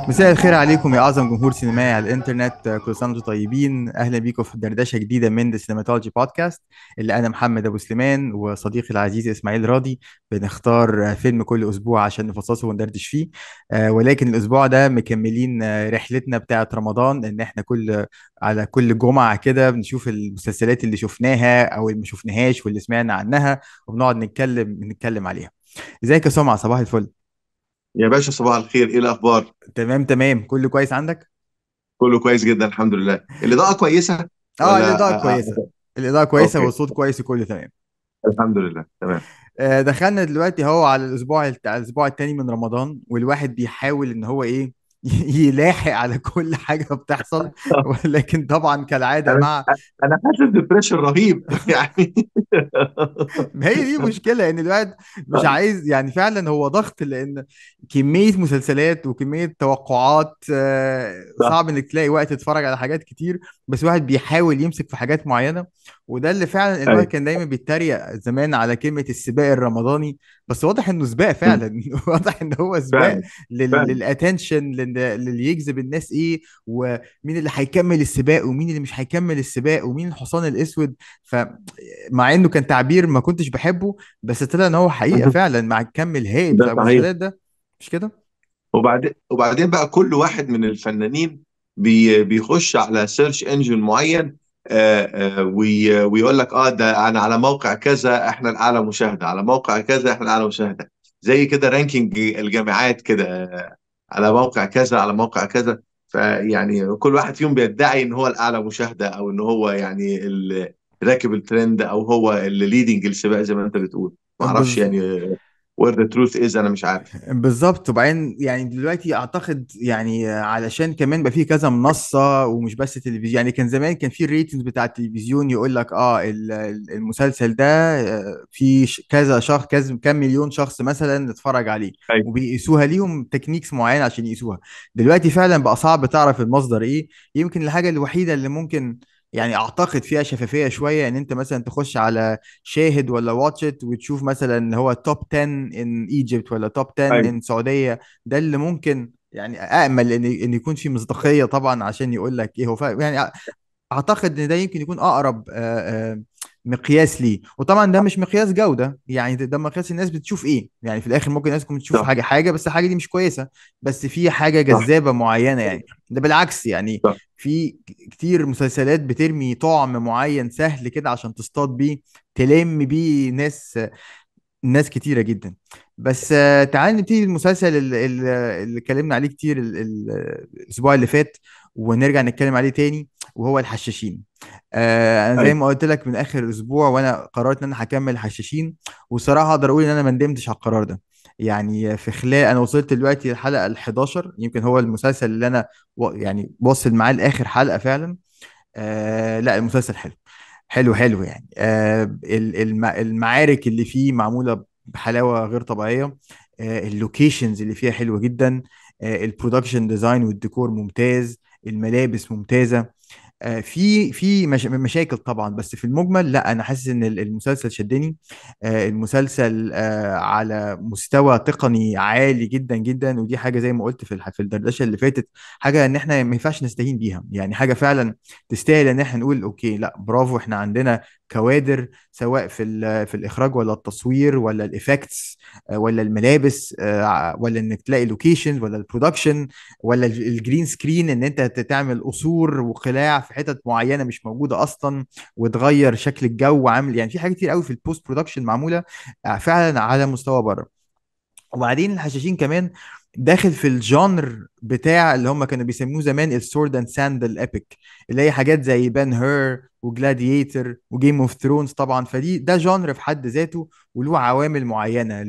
مساء الخير عليكم يا أعظم جمهور سينمائي على الإنترنت. كل سنة وأنتم طيبين. أهلا بيكم في دردشة جديدة من ذا سينماتولوجي بودكاست، اللي أنا محمد أبو سليمان وصديقي العزيز إسماعيل راضي بنختار فيلم كل أسبوع عشان نفصصه وندردش فيه. ولكن الأسبوع ده مكملين رحلتنا بتاعة رمضان، إن إحنا على كل جمعة كده بنشوف المسلسلات اللي شفناها أو اللي ما شفناهاش واللي سمعنا عنها، وبنقعد نتكلم عليها. ازيك يا سمعة؟ صباح الفل. يا باشا صباح الخير، ايه الاخبار؟ تمام تمام، كله كويس عندك؟ كله كويس جدا الحمد لله. الاضاءه كويسه اه، ولا الإضاءة كويسة. الإضاءة كويسة اوكي. والصوت كويس وكله تمام. الحمد لله تمام. دخلنا دلوقتي هو على الأسبوع التاني من رمضان، والواحد بيحاول إن هو إيه يلاحق على كل حاجة بتحصل. ولكن طبعا كالعادة انا مع انا حاسس ببريشر رهيب يعني. ما هي دي مشكلة، ان الواحد مش عايز، يعني فعلا هو ضغط، لان كمية مسلسلات وكمية توقعات، صح. صعب انك تلاقي وقت تتفرج على حاجات كتير. بس الواحد بيحاول يمسك في حاجات معينة. وده اللي فعلا الواحد ايوه. كان دايما بيتريق زمان على كلمة السباق الرمضاني. بس واضح انه سباق مم. فعلا واضح ان هو سباق فعلا فعلا. للاتنشن، للي يجذب الناس ايه، ومين اللي هيكمل السباق ومين اللي مش هيكمل السباق ومين الحصان الاسود. مع انه كان تعبير ما كنتش بحبه، بس طلع ان هو حقيقة فعلا مع الكم الهائل ده بتاع صحيح. المسلسلات ده. مش كده؟ وبعدين بقى كل واحد من الفنانين بيخش على سيرش انجن معين. ويقول لك ده انا على موقع كذا احنا الاعلى مشاهده، على موقع كذا احنا الاعلى مشاهده. زي كده رانكينج الجامعات كده، على موقع كذا على موقع كذا. فيعني كل واحد فيهم بيدعي ان هو الاعلى مشاهده، او ان هو يعني راكب الترند، او هو اللي ليدنج السباق زي ما انت بتقول. ما اعرفش بز... يعني. where the truth is انا مش عارف. بالظبط. وبعدين يعني دلوقتي اعتقد يعني علشان كمان بقى فيه كذا منصة ومش بس تلفزيون. يعني كان زمان كان فيه الريتنج بتاع التلفزيون يقول لك المسلسل ده فيه كذا شخص، كذا كام مليون شخص مثلا اتفرج عليه، ايوه. وبيقيسوها ليهم تكنيكس معينة عشان يقيسوها. دلوقتي فعلا بقى صعب تعرف المصدر ايه. يمكن الحاجة الوحيدة اللي ممكن يعني اعتقد فيها شفافية شوية، ان انت مثلا تخش على شاهد ولا واتشت وتشوف مثلا اللي هو توب 10 ان ايجيبت ولا توب 10 ايوه. ان سعوديه. ده اللي ممكن يعني امل ان يكون في مصداقيه طبعا عشان يقول لك ايه هو يعني اعتقد ان ده يمكن يكون اقرب مقياس ليه. وطبعا ده مش مقياس جوده، يعني ده مقياس الناس بتشوف ايه. يعني في الاخر ممكن الناس تكون بتشوف صح. حاجه بس الحاجه دي مش كويسه، بس في حاجه صح. جذابه معينه. يعني ده بالعكس يعني. صح. في كتير مسلسلات بترمي طعم معين سهل كده عشان تصطاد بيه، تلم بيه ناس كتيرة جدا. بس تعال نبتدي المسلسل اللي اتكلمنا عليه كتير الأسبوع اللي فات، ونرجع نتكلم عليه تاني، وهو الحشاشين. أنا زي ايوه. ما قلت لك من آخر أسبوع وأنا قررت إن أنا هكمل الحشاشين. وصراحة أقدر أقول إن أنا ما ندمتش على القرار ده. يعني في خلال أنا وصلت دلوقتي الحلقة ال 11، يمكن هو المسلسل اللي أنا يعني واصل معاه لآخر حلقة فعلا. لا، المسلسل حلو. حلو يعني. المعارك اللي فيه معمولة بحلاوة غير طبيعية. اللوكيشنز اللي فيها حلوة جدا. البرودكشن ديزاين والديكور ممتاز. الملابس ممتازة. في مشاكل طبعا، بس في المجمل لا، انا حاسس ان المسلسل شدني. المسلسل على مستوى تقني عالي جدا جدا، ودي حاجه زي ما قلت في الدردشه اللي فاتت. حاجه ان احنا ما ينفعش نستهين بيها، يعني حاجه فعلا تستاهل ان احنا نقول اوكي، لا برافو، احنا عندنا كوادر سواء في الاخراج ولا التصوير ولا الافكتس، ولا الملابس، ولا انك تلاقي لوكيشن ولا البرودكشن، ولا الجرين سكرين، ان انت تعمل قصور وقلاع في حتت معينه مش موجوده اصلا، وتغير شكل الجو. عامل يعني في حاجات كتير قوي في البوست برودكشن معموله فعلا على مستوى بره. وبعدين الحشاشين كمان داخل في الجانر بتاع اللي هم كانوا بيسموه زمان السورد اند ساندل ايبك، اللي هي حاجات زي بان هير وجلاديتر وجيم اوف ثرونز طبعا. ده جانر في حد ذاته، وله عوامل معينه،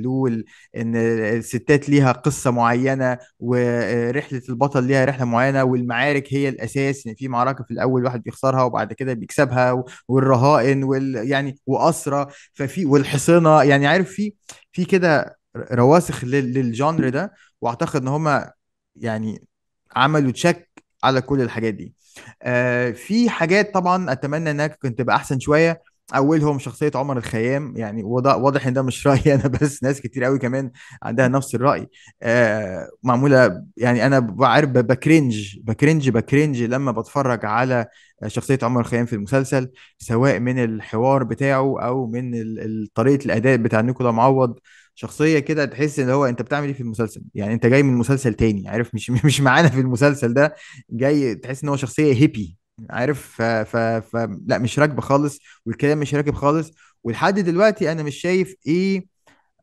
ان الستات ليها قصه معينه، ورحله البطل ليها رحله معينه، والمعارك هي الاساس. يعني في معركه في الاول واحد بيخسرها وبعد كده بيكسبها، والرهائن يعني واسرى، والحصنه، يعني عارف، في كده رواسخ للجانر ده. واعتقد ان هما يعني عملوا تشيك على كل الحاجات دي. في حاجات طبعا اتمنى انها كنت تبقى احسن شويه. اولهم شخصيه عمر الخيام، يعني وده واضح ان ده مش رايي انا بس، ناس كتير قوي كمان عندها نفس الراي. معموله يعني، انا بعرف بكرنج لما بتفرج على شخصيه عمر الخيام في المسلسل، سواء من الحوار بتاعه او من طريقه الاداء بتاع نيكولا معوض. شخصيه كده تحس ان هو انت بتعمل ايه في المسلسل، يعني انت جاي من مسلسل تاني، عارف، مش معانا في المسلسل ده. جاي تحس ان هو شخصيه هيبي، عارف. لا مش راكبه خالص، والكلام مش راكب خالص. ولحد دلوقتي انا مش شايف ايه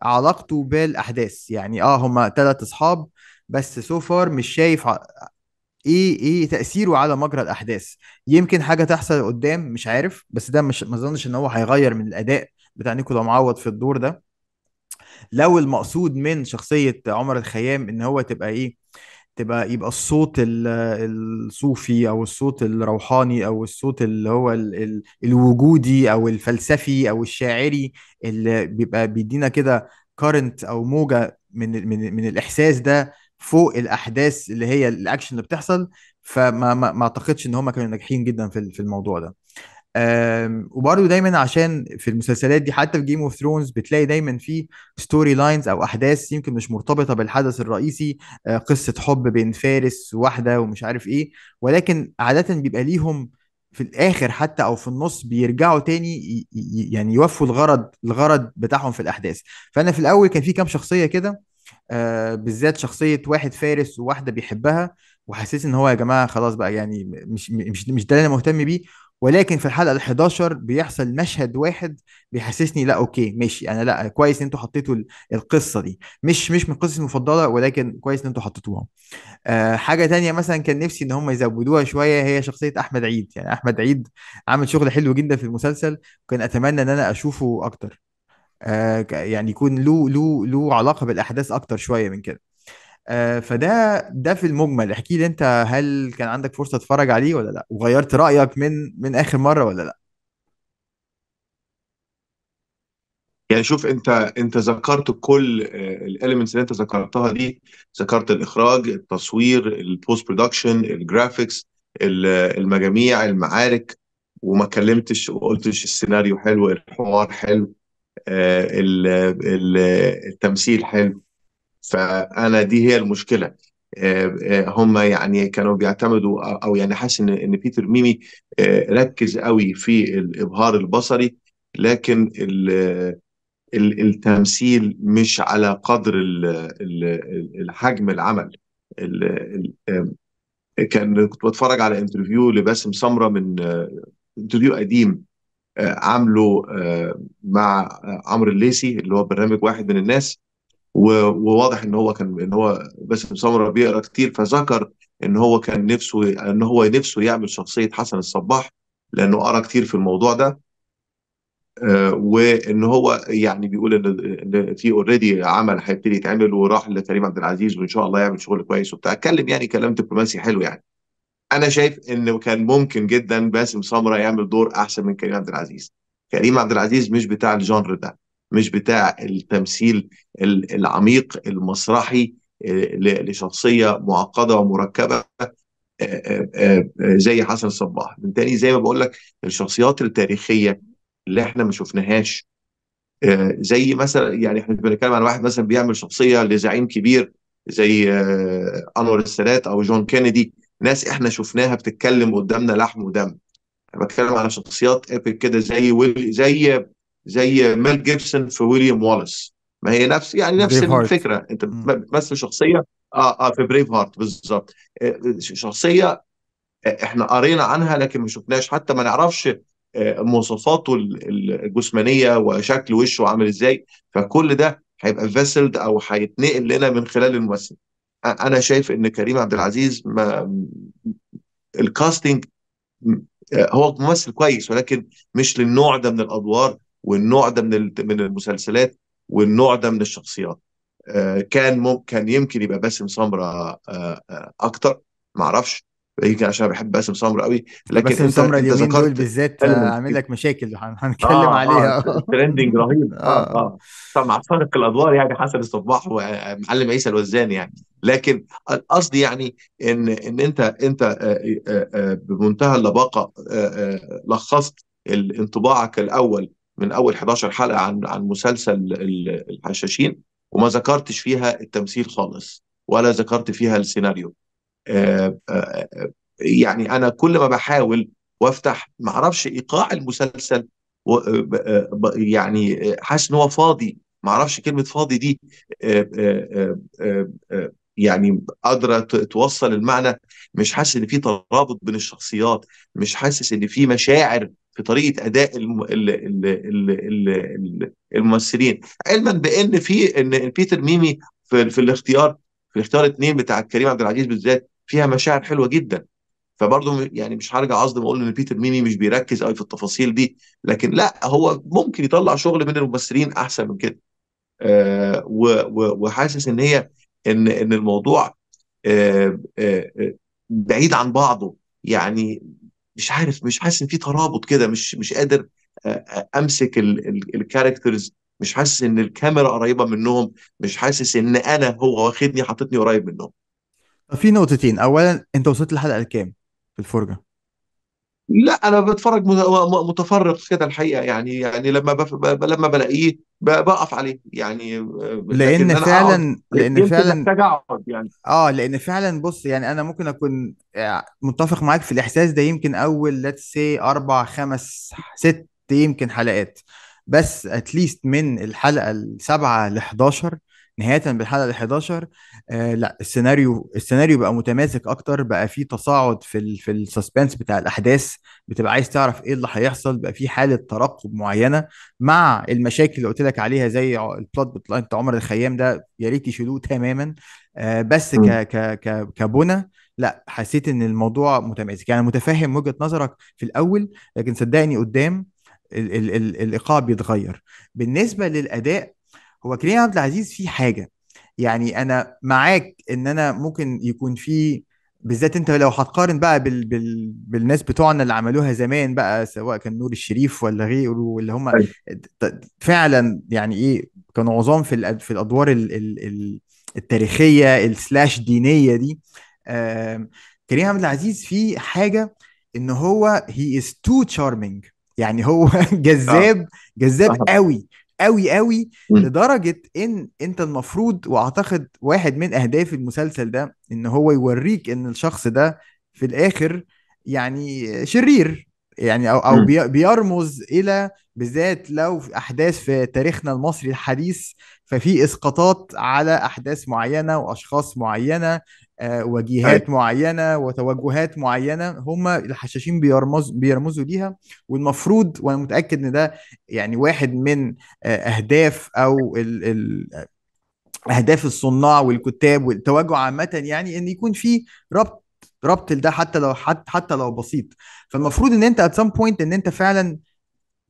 علاقته بالاحداث، يعني هما ثلاث اصحاب بس سو فار، مش شايف ايه تاثيره على مجرى الاحداث. يمكن حاجه تحصل قدام مش عارف، بس ده مش، ما اظنش ان هو هيغير من الاداء بتاع نيكولا معوض في الدور ده. لو المقصود من شخصيه عمر الخيام ان هو تبقى ايه، يبقى الصوت الصوفي او الصوت الروحاني او الصوت اللي هو الوجودي او الفلسفي او الشاعري، اللي بيبقى بيدينا كده كارنت او موجة من الاحساس ده فوق الاحداث اللي هي الاكشن اللي بتحصل. ما اعتقدش ان هم كانوا ناجحين جدا في الموضوع ده. وبرضه دايما عشان في المسلسلات دي حتى في جيم اوف ثرونز بتلاقي دايما في ستوري لاينز او احداث يمكن مش مرتبطه بالحدث الرئيسي. قصه حب بين فارس وواحده ومش عارف ايه، ولكن عاده بيبقى ليهم في الاخر حتى او في النص بيرجعوا تاني يعني يوفوا الغرض بتاعهم في الاحداث. فانا في الاول كان في كام شخصيه كده، بالذات شخصية واحد فارس وواحدة بيحبها، وحسيت ان هو يا جماعة خلاص بقى، يعني مش ده اللي انا مهتم بيه. ولكن في الحلقة ال 11 بيحصل مشهد واحد بيحسسني لا اوكي ماشي، انا لا كويس ان انتوا حطيتوا القصة دي، مش من قصتي المفضلة، ولكن كويس ان انتوا حطيتوها. حاجة تانية مثلا كان نفسي ان هم يزودوها شوية، هي شخصية احمد عيد. يعني احمد عيد عامل شغل حلو جدا في المسلسل، وكان اتمنى ان انا اشوفه اكتر. يعني يكون له علاقة بالأحداث أكتر شوية من كده. فده في المجمل. احكي لي أنت، هل كان عندك فرصة تتفرج عليه ولا لا، وغيرت رأيك من آخر مرة ولا لا؟ يعني شوف، انت ذكرت كل الاليمنتس اللي انت ذكرتها دي. ذكرت الاخراج، التصوير، البوست برودكشن، الجرافيكس، المجاميع، المعارك، وما كلمتش وقلتش السيناريو حلو، الحوار حلو، التمثيل حلو. فانا دي هي المشكله. هم يعني كانوا بيعتمدوا، او يعني حاسس ان بيتر ميمي ركز قوي في الابهار البصري، لكن التمثيل مش على قدر الحجم العمل. كنت بتفرج على انترفيو لباسم سمرة من انترفيو قديم عامله مع عمرو الليثي، اللي هو برنامج واحد من الناس. وواضح ان هو باسم سمرة بيقرا كتير، فذكر ان هو نفسه يعمل شخصية حسن الصباح، لانه قرا كتير في الموضوع ده. وان هو يعني بيقول ان في اوريدي عمل هيبتدي يتعمل، وراح لكريم عبد العزيز وان شاء الله يعمل شغل كويس وبتاع، اتكلم يعني كلام دبلوماسي حلو يعني. انا شايف انه كان ممكن جدا باسم سمرة يعمل دور احسن من كريم عبد العزيز. كريم عبد العزيز مش بتاع الجانر ده، مش بتاع التمثيل العميق المسرحي لشخصية معقدة ومركبة زي حسن الصباح. من تاني زي ما بقول لك، الشخصيات التاريخية اللي احنا ما شفناهاش، زي مثلا يعني احنا بنتكلم عن واحد مثلا بيعمل شخصيه لزعيم كبير زي انور السادات او جون كينيدي، ناس احنا شفناها بتتكلم قدامنا لحم ودم. انا بتكلم على شخصيات ايبك كده، زي ميل جيبسون في ويليام والاس. ما هي نفس بريف هارت. الفكره، انت بتمثل شخصيه. في بريف هارت بالظبط. شخصيه احنا قرينا عنها لكن ما شفناش، حتى ما نعرفش مواصفاته الجسمانيه وشكل وشه عامل ازاي. فكل ده هيبقى فيسلد او هيتنقل لنا من خلال الممثل. انا شايف ان كريم عبد العزيز ما الكاستنج هو ممثل كويس، ولكن مش للنوع ده من الادوار، والنوع ده من المسلسلات، والنوع ده من الشخصيات. كان يمكن يبقى باسم سمرة اكتر، ما اعرفش. يمكن عشان بحب باسم سمرة قوي. لكن باسم انت سمرة انت اليومين دول ذكرت بالذات فيلم. عامل لك مشاكل، هنتكلم اه عليها. ترندنج رهيب، اه. طبعا فارق الادوار يعني حسن الصباح ومعلم عيسى الوزان يعني. لكن قصدي يعني ان انت بمنتهى اللباقه لخصت انطباعك الاول من اول 11 حلقه عن مسلسل الحشاشين، وما ذكرتش فيها التمثيل خالص، ولا ذكرت فيها السيناريو. يعني انا كل ما بحاول وافتح ما اعرفش ايقاع المسلسل، يعني حاسس ان هو فاضي. ما اعرفش كلمه فاضي دي يعني قادره توصل المعنى. مش حاسس ان في ترابط بين الشخصيات، مش حاسس ان في مشاعر في طريقه اداء الممثلين. علما بان ان بيتر ميمي في الاختيار، في الاختيار اتنين بتاع كريم عبد العزيز بالذات، فيها مشاعر حلوه جدا. فبرضه يعني مش هرجع قصدي اقول ان بيتر ميمي مش بيركز قوي في التفاصيل دي، لكن لا، هو ممكن يطلع شغل من الممثلين احسن من كده. وحاسس ان هي ان الموضوع بعيد عن بعضه يعني. مش عارف، مش حاسس ان في ترابط كده، مش قادر امسك الكاركترز. مش حاسس ان الكاميرا قريبه منهم، مش حاسس ان انا هو واخدني حاططني قريب منهم. في نقطتين. اولا، انت وصلت الحلقه الكام في الفرجه؟ لا انا بتفرج متفرغ كده الحقيقه يعني لما لما بلاقيه بقف عليه يعني. لان لكن انا اقعد، فعلا لان يمكن فعلا محتاج اقعد يعني. اه لان فعلا بص، يعني انا ممكن اكون متفق معاك في الاحساس ده. يمكن اول let's say اربع خمس ست يمكن حلقات، بس اتليست من الحلقه السابعه ل 11، نهايه بالحلقه ال 11، لا، السيناريو بقى متماسك اكتر، بقى فيه تصاعد في السسبنس بتاع الاحداث، بتبقى عايز تعرف ايه اللي هيحصل، بقى في حاله ترقب معينه مع المشاكل اللي قلت لك عليها زي البلوت بتاع عمر الخيام ده، يا ريت يشيلوه تماما. بس مم. كبنى، لا، حسيت ان الموضوع متماسك. يعني متفهم وجهة نظرك في الاول، لكن صدقني قدام ال الايقاع بيتغير. بالنسبة للاداء، هو كريم عبد العزيز في حاجة، يعني انا معاك ان انا ممكن يكون في، بالذات انت لو هتقارن بقى بالناس بتوعنا اللي عملوها زمان بقى، سواء كان نور الشريف ولا غيره، واللي هم أيوة. فعلا يعني ايه، كانوا عظام في الادوار التاريخيه السلاش دينيه دي. آم، كريم عبد العزيز فيه حاجه، ان هو هي از تو تشارمينج، يعني هو اه جذاب، جذاب اه. قوي قوي قوي، مم. لدرجه ان انت المفروض، واعتقد واحد من اهداف المسلسل ده ان هو يوريك ان الشخص ده في الاخر يعني شرير، يعني او مم. بيرمز الى، بالذات لو في احداث في تاريخنا المصري الحديث، ففي اسقاطات على احداث معينه واشخاص معينه، ايوه وجهات معينه وتوجهات معينه هم الحشاشين بيرمزوا ليها. والمفروض، وانا متاكد ان ده يعني واحد من اهداف او اهداف الصناع والكتاب والتوجه عامه، يعني ان يكون في ربط لده، حتى لو بسيط. فالمفروض ان انت at some point ان انت فعلا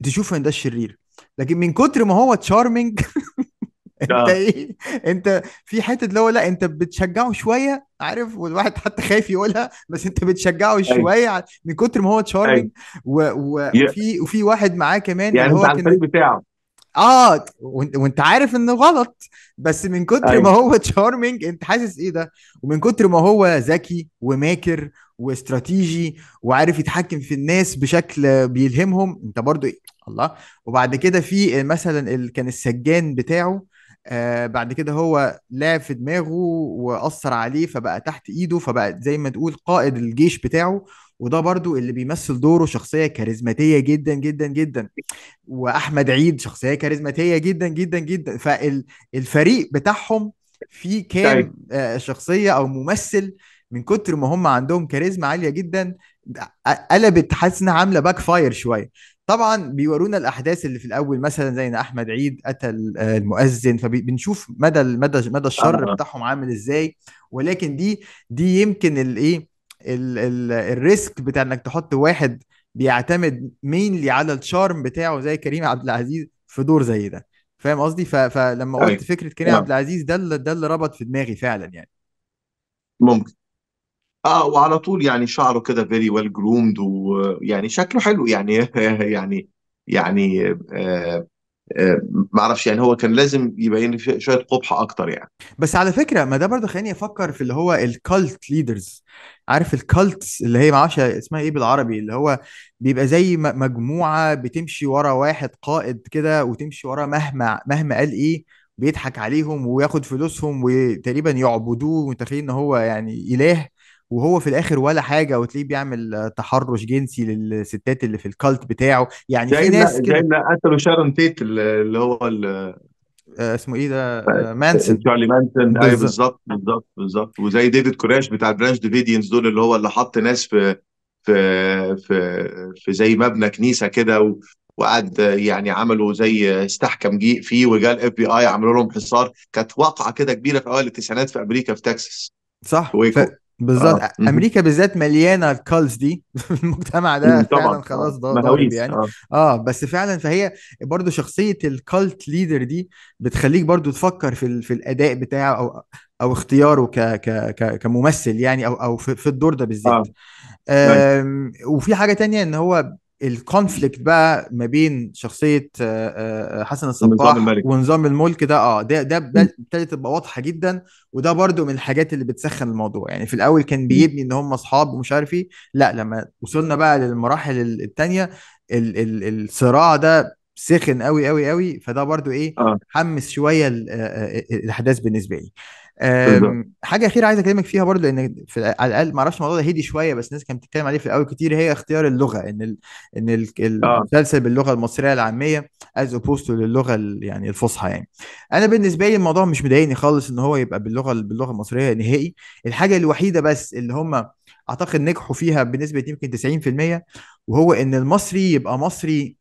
تشوف ان ده الشرير، لكن من كتر ما هو تشارمينج انت اه. ايه، انت في حته اللي هو لا، انت بتشجعه شويه، عارف، والواحد حتى خايف يقولها، بس انت بتشجعه ايوه شويه من كتر ما هو ايوه. تشارمينج. وفي واحد معاه كمان اللي يعني انت هو على الفريق كان، بتاعه. وانت عارف انه غلط، بس من كتر ما ايوه هو تشارمينج انت حاسس ايه ده، ومن كتر ما هو ذكي وماكر واستراتيجي وعارف يتحكم في الناس بشكل بيلهمهم، انت برضو إيه؟ الله. وبعد كده في مثلا كان السجان بتاعه، بعد كده هو لعب في دماغه وأثر عليه، فبقى تحت ايده، فبقى زي ما تقول قائد الجيش بتاعه. وده برضو اللي بيمثل دوره شخصية كاريزماتية جدا جدا جدا. واحمد عيد شخصيه كاريزماتيه جدا جدا جدا. فالفريق بتاعهم في ايوه. كام شخصيه او ممثل، من كتر ما هم عندهم كاريزما عاليه جدا، قلبت، حاسس انها عامله باك فاير شويه. طبعا بيورونا الاحداث اللي في الاول، مثلا زي ان احمد عيد قتل المؤذن، فبنشوف مدى الشر اه بتاعهم عامل ازاي. ولكن دي يمكن الايه، الريسك بتاع انك تحط واحد بيعتمد مينلي على الشارم بتاعه زي كريم عبد العزيز في دور زي ده. فاهم قصدي؟ فلما قلت ايوه. فكرة كريم عبد العزيز، ده اللي ربط في دماغي فعلا يعني. ممكن. اه وعلى طول يعني شعره كده فيري ويل جرومد، ويعني شكله حلو يعني يعني يعني ما اعرفش يعني، هو كان لازم يبين شويه قبح اكتر يعني. بس على فكره، ما ده برضو خليني افكر في اللي هو الكالت ليدرز. عارف الكالتس اللي هي، ما اعرفش اسمها ايه بالعربي، اللي هو بيبقى زي مجموعه بتمشي ورا واحد قائد كده، وتمشي ورا مهما قال ايه، بيضحك عليهم وياخد فلوسهم وتقريبا يعبدوه، ومتخيل ان هو يعني اله، وهو في الاخر ولا حاجه، وتلاقيه بيعمل تحرش جنسي للستات اللي في الكالت بتاعه، يعني في ناس زي كده. اللي قتلوا شارون تيت، اللي هو اسمه ايه ده؟ مانسون. تشارلي مانسون. اي بالظبط. بالظبط بالظبط بالظبط. وزي ديفيد كوريش بتاع برانش ديفيديانز دول، اللي هو اللي حط ناس في في زي مبنى كنيسه كده، وقعد يعني عملوا زي استحكم جيء فيه، وجاء الاف بي اي عملوا لهم حصار. كانت واقعه كده كبيره في اوائل التسعينات في امريكا، في تكساس، في صح. ويكو. بالظبط. اه مهم. امريكا بالذات مليانه الكالز دي المجتمع ده طبعا فعلا خلاص ضارب مهاويس يعني. اه بس فعلا، فهي برضو شخصيه الكالت ليدر دي بتخليك برضو تفكر في الاداء بتاعه، او اختياره كممثل يعني، او في الدور ده بالذات. اه أيوة. وفي حاجة تانية، ان هو الكونفليكت بقى ما بين شخصية حسن النظام الصباح الملكي. ونظام الملك ده، ده مم. ابتدت تبقى واضحة جدا. وده برضو من الحاجات اللي بتسخن الموضوع، يعني في الاول كان مم. بيبني ان هم اصحاب ومش عارف ايه، لا لما وصلنا بقى للمراحل التانية، الصراع ده سخن قوي قوي قوي، فده برضو ايه، اه حمس شوية الاحداث بالنسبة لي. بالظبط. حاجه اخيره عايز اكلمك فيها برضو، لان على الاقل ما اعرفش الموضوع ده هدي شويه، بس الناس كانت بتتكلم عليه في الاول كتير، هي اختيار اللغه، اه المسلسل باللغه المصريه العاميه از اوبوست للغه يعني الفصحى يعني. انا بالنسبه لي الموضوع مش مضايقني خالص ان هو يبقى باللغه المصريه نهائي. الحاجه الوحيده بس اللي هم اعتقد نجحوا فيها بنسبه يمكن 90%، وهو ان المصري يبقى مصري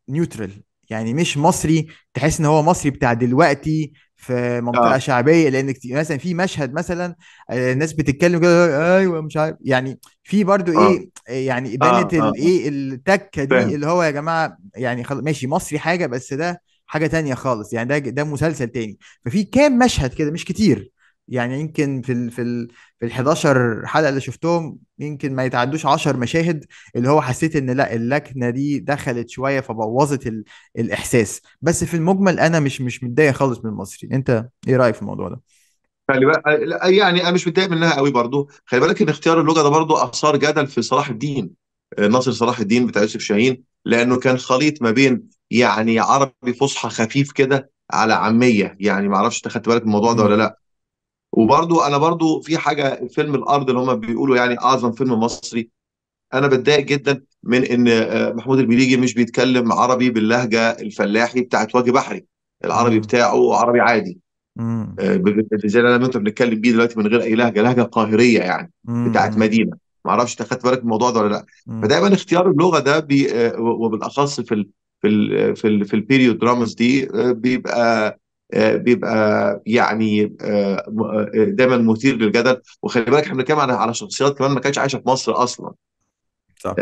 نيوترال، يعني مش مصري تحس ان هو مصري بتاع دلوقتي في منطقه اه شعبيه، لان مثلا في مشهد مثلا، الناس بتتكلم كده ايوه مش عارف يعني، في برضو اه ايه يعني اه بانت اه الايه التكه دي، فاهم. اللي هو يا جماعه يعني ماشي مصري حاجه، بس ده حاجه تانية خالص يعني، ده مسلسل تاني. ففي كام مشهد كده مش كتير، يعني يمكن في ال 11 حلقه اللي شفتهم يمكن ما يتعدوش 10 مشاهد، اللي هو حسيت ان لا اللكنه دي دخلت شويه فبوظت الاحساس. بس في المجمل انا مش متضايق خالص من المصري. انت ايه رايك في الموضوع ده؟ خلي بالك لا، يعني انا مش متضايق منها قوي برضو. خلي بالك ان اختيار اللغه ده برضو اثار جدل في صلاح الدين، ناصر صلاح الدين بتاع يوسف شاهين، لانه كان خليط ما بين يعني عربي فصحى خفيف كده على عاميه. يعني ما اعرفش انت خدت بالك من الموضوع ده ولا امم. لا. وبرضو انا برضو في حاجه، فيلم الارض اللي هم بيقولوا يعني اعظم فيلم مصري، انا بتضايق جدا من ان محمود المليجي مش بيتكلم عربي باللهجه الفلاحي بتاعت وجه بحري. العربي امم. بتاعه عربي عادي، امم. زي اللي انا وانت بنتكلم بيه دلوقتي، من غير اي لهجه، لهجه قاهريه يعني، بتاعت امم. مدينه. ما اعرفش انت خدت بالك من الموضوع ده ولا لا. امم. فدايما اختيار اللغه ده وبالاخص في البيريود دراماز دي بيبقى بيبقى يعني دايما مثير للجدل. وخلي بالك احنا بنتكلم على شخصيات كمان ما كانتش عايشه في مصر اصلا. صح.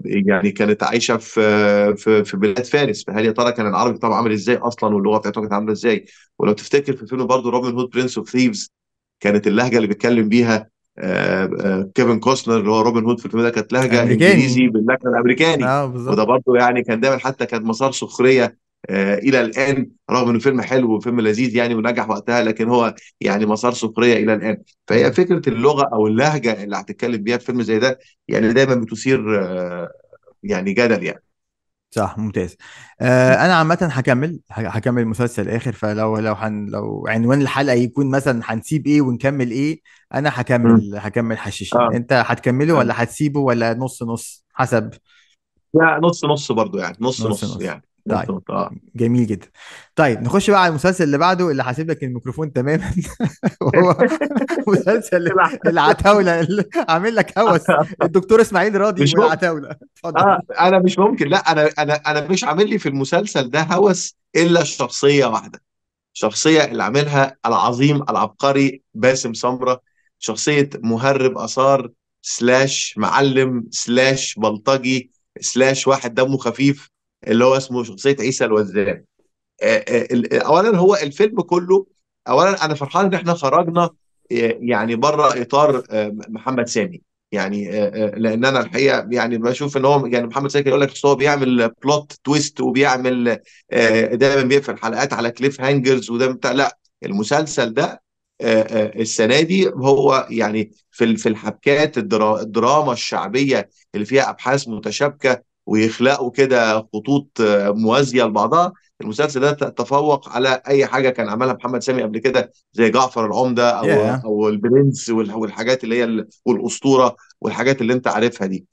يعني كانت عايشه في بلاد فارس. فهل يا ترى كان العربي بتاعه عامل ازاي اصلا، واللغه بتاعته كانت عامله ازاي؟ ولو تفتكر في فيلم برضه روبن هود برنس اوف ثيفز، كانت اللهجه اللي بيتكلم بيها كيفن كوستنر اللي هو روبن هود في الفيلم ده، كانت لهجه انجليزي امريكاني. باللهجه الامريكاني. اه وده بالظبط. برضه يعني كان دايما حتى كان مسار سخريه الى الان، رغم انه فيلم حلو وفيلم لذيذ يعني ونجح وقتها، لكن هو يعني مسار سخريه الى الان. فهي امم. فكره اللغه او اللهجه اللي هتتكلم بيها في فيلم زي ده، يعني دايما بتثير يعني جدل يعني. صح. ممتاز. انا عامه هكمل المسلسل الاخر، لو عنوان الحلقه يكون مثلا هنسيب ايه ونكمل ايه، انا مم. هكمل حشاشين. اه انت هتكمله آه. ولا هتسيبه ولا نص نص حسب؟ لا نص نص برضو يعني، نص نص نص نص. يعني، نص طيب. نص اه. جميل جدا. طيب نخش بقى على المسلسل اللي بعده، اللي هسيب لك الميكروفون تماما وهو مسلسل لا العتاولة، اللي عامل لك هوس، الدكتور اسماعيل راضي مش ممكن. والعتاولة. اتفضل. اه انا مش ممكن، لا انا مش عامل لي في المسلسل ده هوس الا شخصيه واحده. شخصيه اللي عاملها العظيم العبقري باسم سمره، شخصيه مهرب اثار سلاش معلم سلاش بلطجي سلاش واحد دمه خفيف، اللي هو اسمه شخصيه عيسى الوزان. اولا هو الفيلم كله، اولا انا فرحان ان احنا خرجنا يعني بره اطار محمد سامي. يعني لان انا الحقيقه يعني بشوف ان هو يعني محمد سامي يقول لك هو بيعمل بلوت تويست وبيعمل دايما بيقفل الحلقات على كليف هانجرز وده بتاع. لا، المسلسل ده السنه دي هو يعني في الحبكات الدراما الشعبيه اللي فيها ابحاث متشابكه ويخلقوا كده خطوط موازيه لبعضها. المسلسل ده تفوق على اي حاجه كان عملها محمد سامي قبل كده، زي جعفر العمده يا او البرنس والحاجات اللي هي والاسطوره والحاجات اللي انت عارفها دي.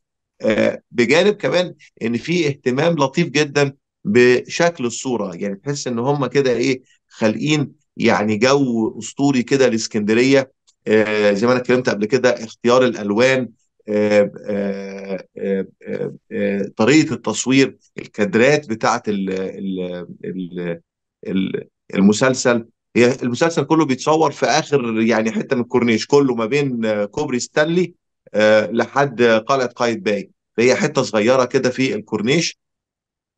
بجانب كمان ان في اهتمام لطيف جدا بشكل الصوره، يعني تحس ان هم كده ايه، خالقين يعني جو اسطوري كده لاسكندريه. زي ما انا اتكلمت قبل كده، اختيار الالوان، طريقه التصوير، الكادرات بتاعت المسلسل. هي المسلسل كله بيتصور في اخر يعني حته من الكورنيش، كله ما بين كوبري ستانلي لحد قلعه قايتباي. فهي حته صغيره كده في الكورنيش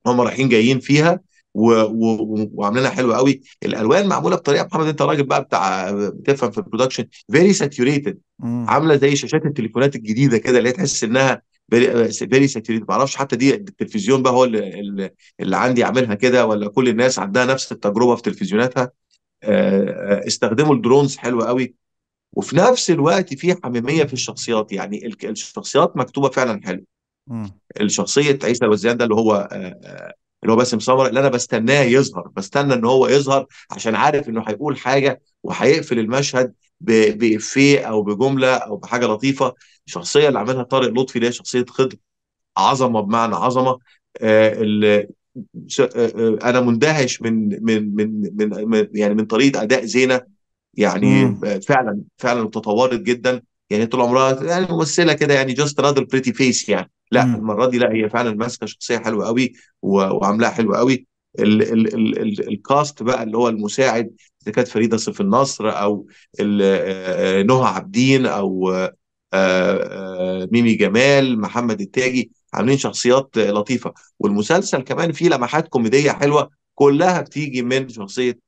هم رايحين جايين فيها وعاملينها حلوه قوي. الالوان معموله بطريقه، محمد انت راجل بقى بتاع بتفهم في البرودكشن، فيري ساتيوريتد، امم عامله زي شاشات التليفونات الجديده كده اللي هي تحس انها فيري ساتيوريتد. ما اعرفش حتى دي التلفزيون بقى هو اللي عندي عاملها كده، ولا كل الناس عندها نفس التجربه في تلفزيوناتها. استخدموا الدرونز حلو قوي، وفي نفس الوقت في حميميه في الشخصيات. يعني الشخصيات مكتوبه فعلا حلو. امم الشخصيه عيسى الوزيان ده اللي هو باسم سمرة، اللي انا بستناه يظهر، بستنى ان هو يظهر عشان عارف انه هيقول حاجه وهيقفل المشهد بإفيه او بجمله او بحاجه لطيفه. الشخصيه اللي عملها طارق لطفي اللي هي شخصيه خضر، عظمه بمعنى عظمه. انا مندهش يعني من طريقه اداء زينه. يعني امم فعلا فعلا تطورت جدا. يعني طول عمرها يعني ممثله كده يعني جاست رادر بريتي فيس يعني. لا، امم المره دي لا، هي فعلا ماسكه شخصيه حلوه قوي وعاملاها حلوه قوي. الكاست بقى اللي هو المساعد، اذا كانت فريده سيف النصر او نهى عابدين او ميمي جمال، محمد التاجي، عاملين شخصيات لطيفه. والمسلسل كمان فيه لمحات كوميديه حلوه، كلها بتيجي من شخصيه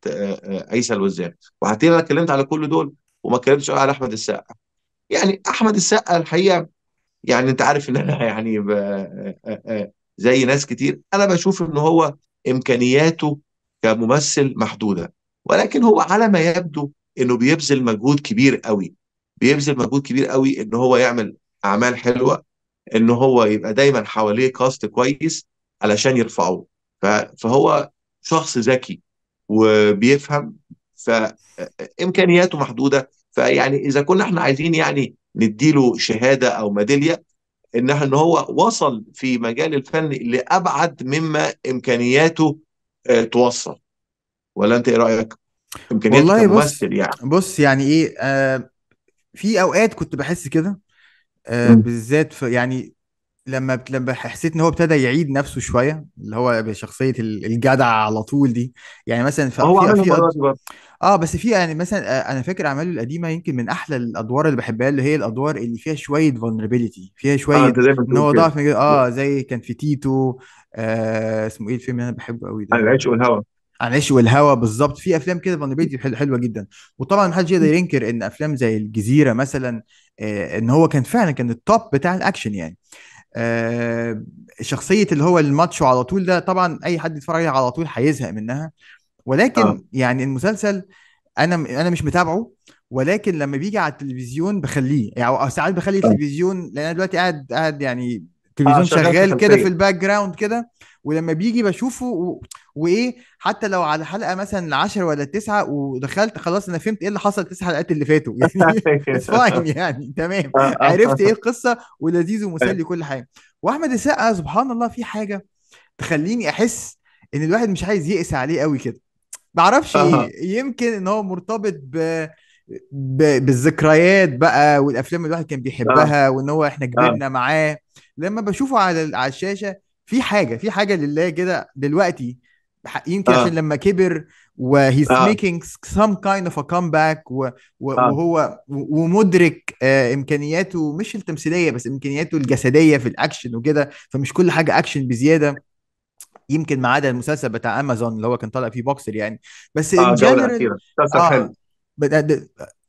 عيسى الوزان. وهتلاقيني انا اتكلمت على كل دول وما اتكلمتش على احمد السقا. يعني احمد السقا الحقيقه، يعني انت عارف ان انا يعني زي ناس كتير انا بشوف ان هو امكانياته كممثل محدوده، ولكن هو على ما يبدو انه بيبذل مجهود كبير قوي. بيبذل مجهود كبير قوي ان هو يعمل اعمال حلوه، ان هو يبقى دايما حواليه كاست كويس علشان يرفعوه. فهو شخص ذكي وبيفهم، فامكانياته محدوده. فيعني اذا كنا احنا عايزين يعني نديله شهاده او ميداليه، ان هو وصل في مجال الفن لابعد مما امكانياته توصل. ولا انت ايه رايك؟ امكانياته والله بص، كممثل يعني. يعني ايه، في اوقات كنت بحس كده، مم. بالذات في يعني لما حسيت ان هو ابتدى يعيد نفسه شويه، اللي هو بشخصيه الجدع على طول دي. يعني مثلا هو عملها المره دي برضه. بس في يعني مثلا، انا فاكر اعماله القديمه يمكن من احلى الادوار اللي بحبها، اللي هي الادوار اللي فيها شويه vulnerability، فيها اه، شويه انت زي ما ان تقول هو كده. ضعف زي كان في تيتو. اسمه ايه الفيلم اللي انا بحبه قوي عن ده؟ العيش والهوى. عن العشق والهوى، بالظبط. في افلام كده vulnerability حلوه جدا. وطبعا محدش يقدر ينكر ان افلام زي الجزيره مثلا، ان هو كان فعلا كان التوب بتاع الاكشن يعني. آه، شخصيه اللي هو الماتشو على طول ده، طبعا اي حد يتفرج عليها على طول هيزهق منها. اه، ولكن يعني المسلسل، انا مش متابعه، ولكن لما بيجي على التلفزيون بخليه يعني، أو ساعات بخلي اه، التلفزيون، لان انا دلوقتي قاعد يعني التلفزيون شغال في شغال كده في خلفيه. الباك جراوند كده. ولما بيجي بشوفه وايه، حتى لو على حلقه مثلا العشر ولا التسعه ودخلت خلاص، انا فهمت ايه اللي حصل التسع حلقات اللي فاتوا يعني. اتس فاين يعني، تمام. عرفت ايه القصه، ولذيذ ومسلي كل حاجه. واحمد السقا سبحان الله في حاجه تخليني احس ان الواحد مش عايز يقسى عليه قوي كده. معرفش اه، ايه، يمكن ان هو مرتبط بالذكريات بقى، والافلام اللي الواحد كان اه، بيحبها، وان هو احنا اه، كبرنا معاه. لما بشوفه على الشاشة، في حاجة لله كده دلوقتي. يمكن عشان اه، لما كبر و he's اه، making some kind of a comeback اه، وهو ومدرك امكانياته، مش التمثيليه بس، امكانياته الجسديه في الاكشن وكده، فمش كل حاجه اكشن بزياده. يمكن ما عدا المسلسل بتاع امازون اللي هو كان طالع فيه بوكسر يعني. بس ان اه، الجوله جنرال، الاخيره مسلسل اه حلو.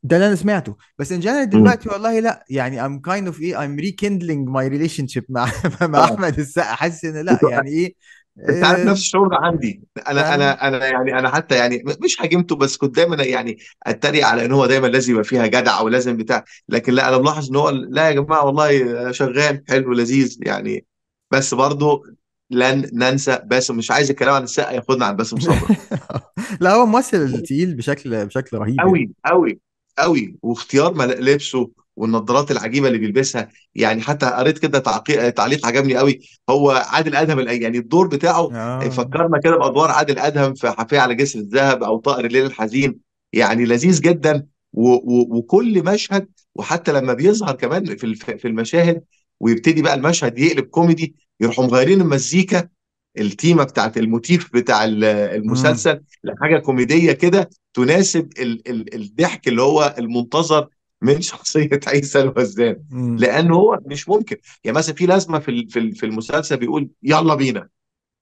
ده اللي انا سمعته. بس ان جنرال مم. دلوقتي والله لا، يعني I'm kind of ايه I'm rekindling my relationship مع مع اه. احمد السقا. حاسس ان لا يعني ايه، انت عارف نفس آه، الشعور ده عندي. فعلا. انا يعني انا حتى يعني مش هاجمته، بس كنت دايما يعني اتريق على ان هو دايما لازم يبقى فيها جدع او لازم بتاع. لكن لا، انا ملاحظ ان هو لا يا جماعه والله شغال حلو لذيذ يعني. بس برضه لن ننسى باسم. مش عايز الكلام عن السقا ياخدنا عن باسم سمرة. لا هو ممثل تقيل بشكل رهيب يعني. قوي قوي قوي. واختيار لبسه والنظارات العجيبه اللي بيلبسها. يعني حتى قريت كده تعليق عجبني قوي. هو عادل ادهم يعني الدور بتاعه اه. فكرنا كده بادوار عادل ادهم في حفيه على جسر الذهب او طائر الليل الحزين. يعني لذيذ جدا. وكل مشهد، وحتى لما بيظهر كمان في المشاهد ويبتدي بقى المشهد يقلب كوميدي، يروحوا مغيرين المزيكا، التيمه بتاعت الموتيف بتاع امم. المسلسل لحاجه كوميديه كده تناسب ال الضحك اللي هو المنتظر من شخصيه عيسى الوزان. امم. لان هو مش ممكن يعني مثلا في لازمه في المسلسل بيقول يلا بينا.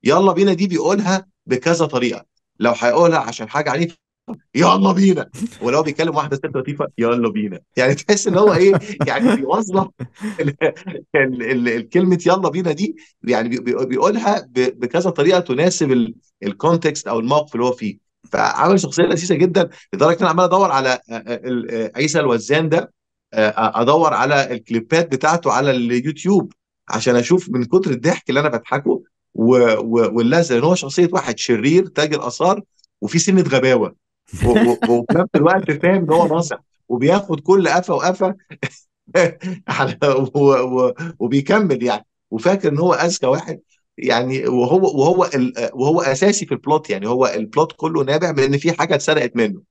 يلا بينا دي بيقولها بكذا طريقه. لو هيقولها عشان حاجه عنيفه يلا بينا، ولو بيكلم واحده ست لطيفه يلا بينا. يعني تحس ان هو ايه، يعني بيوظف ال- الكلمه يلا بينا دي. يعني بيقولها بكذا طريقه تناسب الكونتكست او الموقف اللي هو فيه. فعمل شخصيه لذيذه جدا لدرجه ان انا عمال ادور على عيسى الوزان ده. ادور على الكليبات بتاعته على اليوتيوب عشان اشوف من كتر الضحك اللي انا بضحكه واللذة، ان هو شخصيه واحد شرير تاجر اثار وفي سنه غباوه، وفي نفس الوقت فاهم ان هو ناصح وبياخد كل قفا وقفا على وبيكمل يعني، وفاكر ان هو اذكى واحد يعني. وهو اساسي في البلوت. يعني هو البلوت كله نابع من ان في حاجه اتسرقت منه،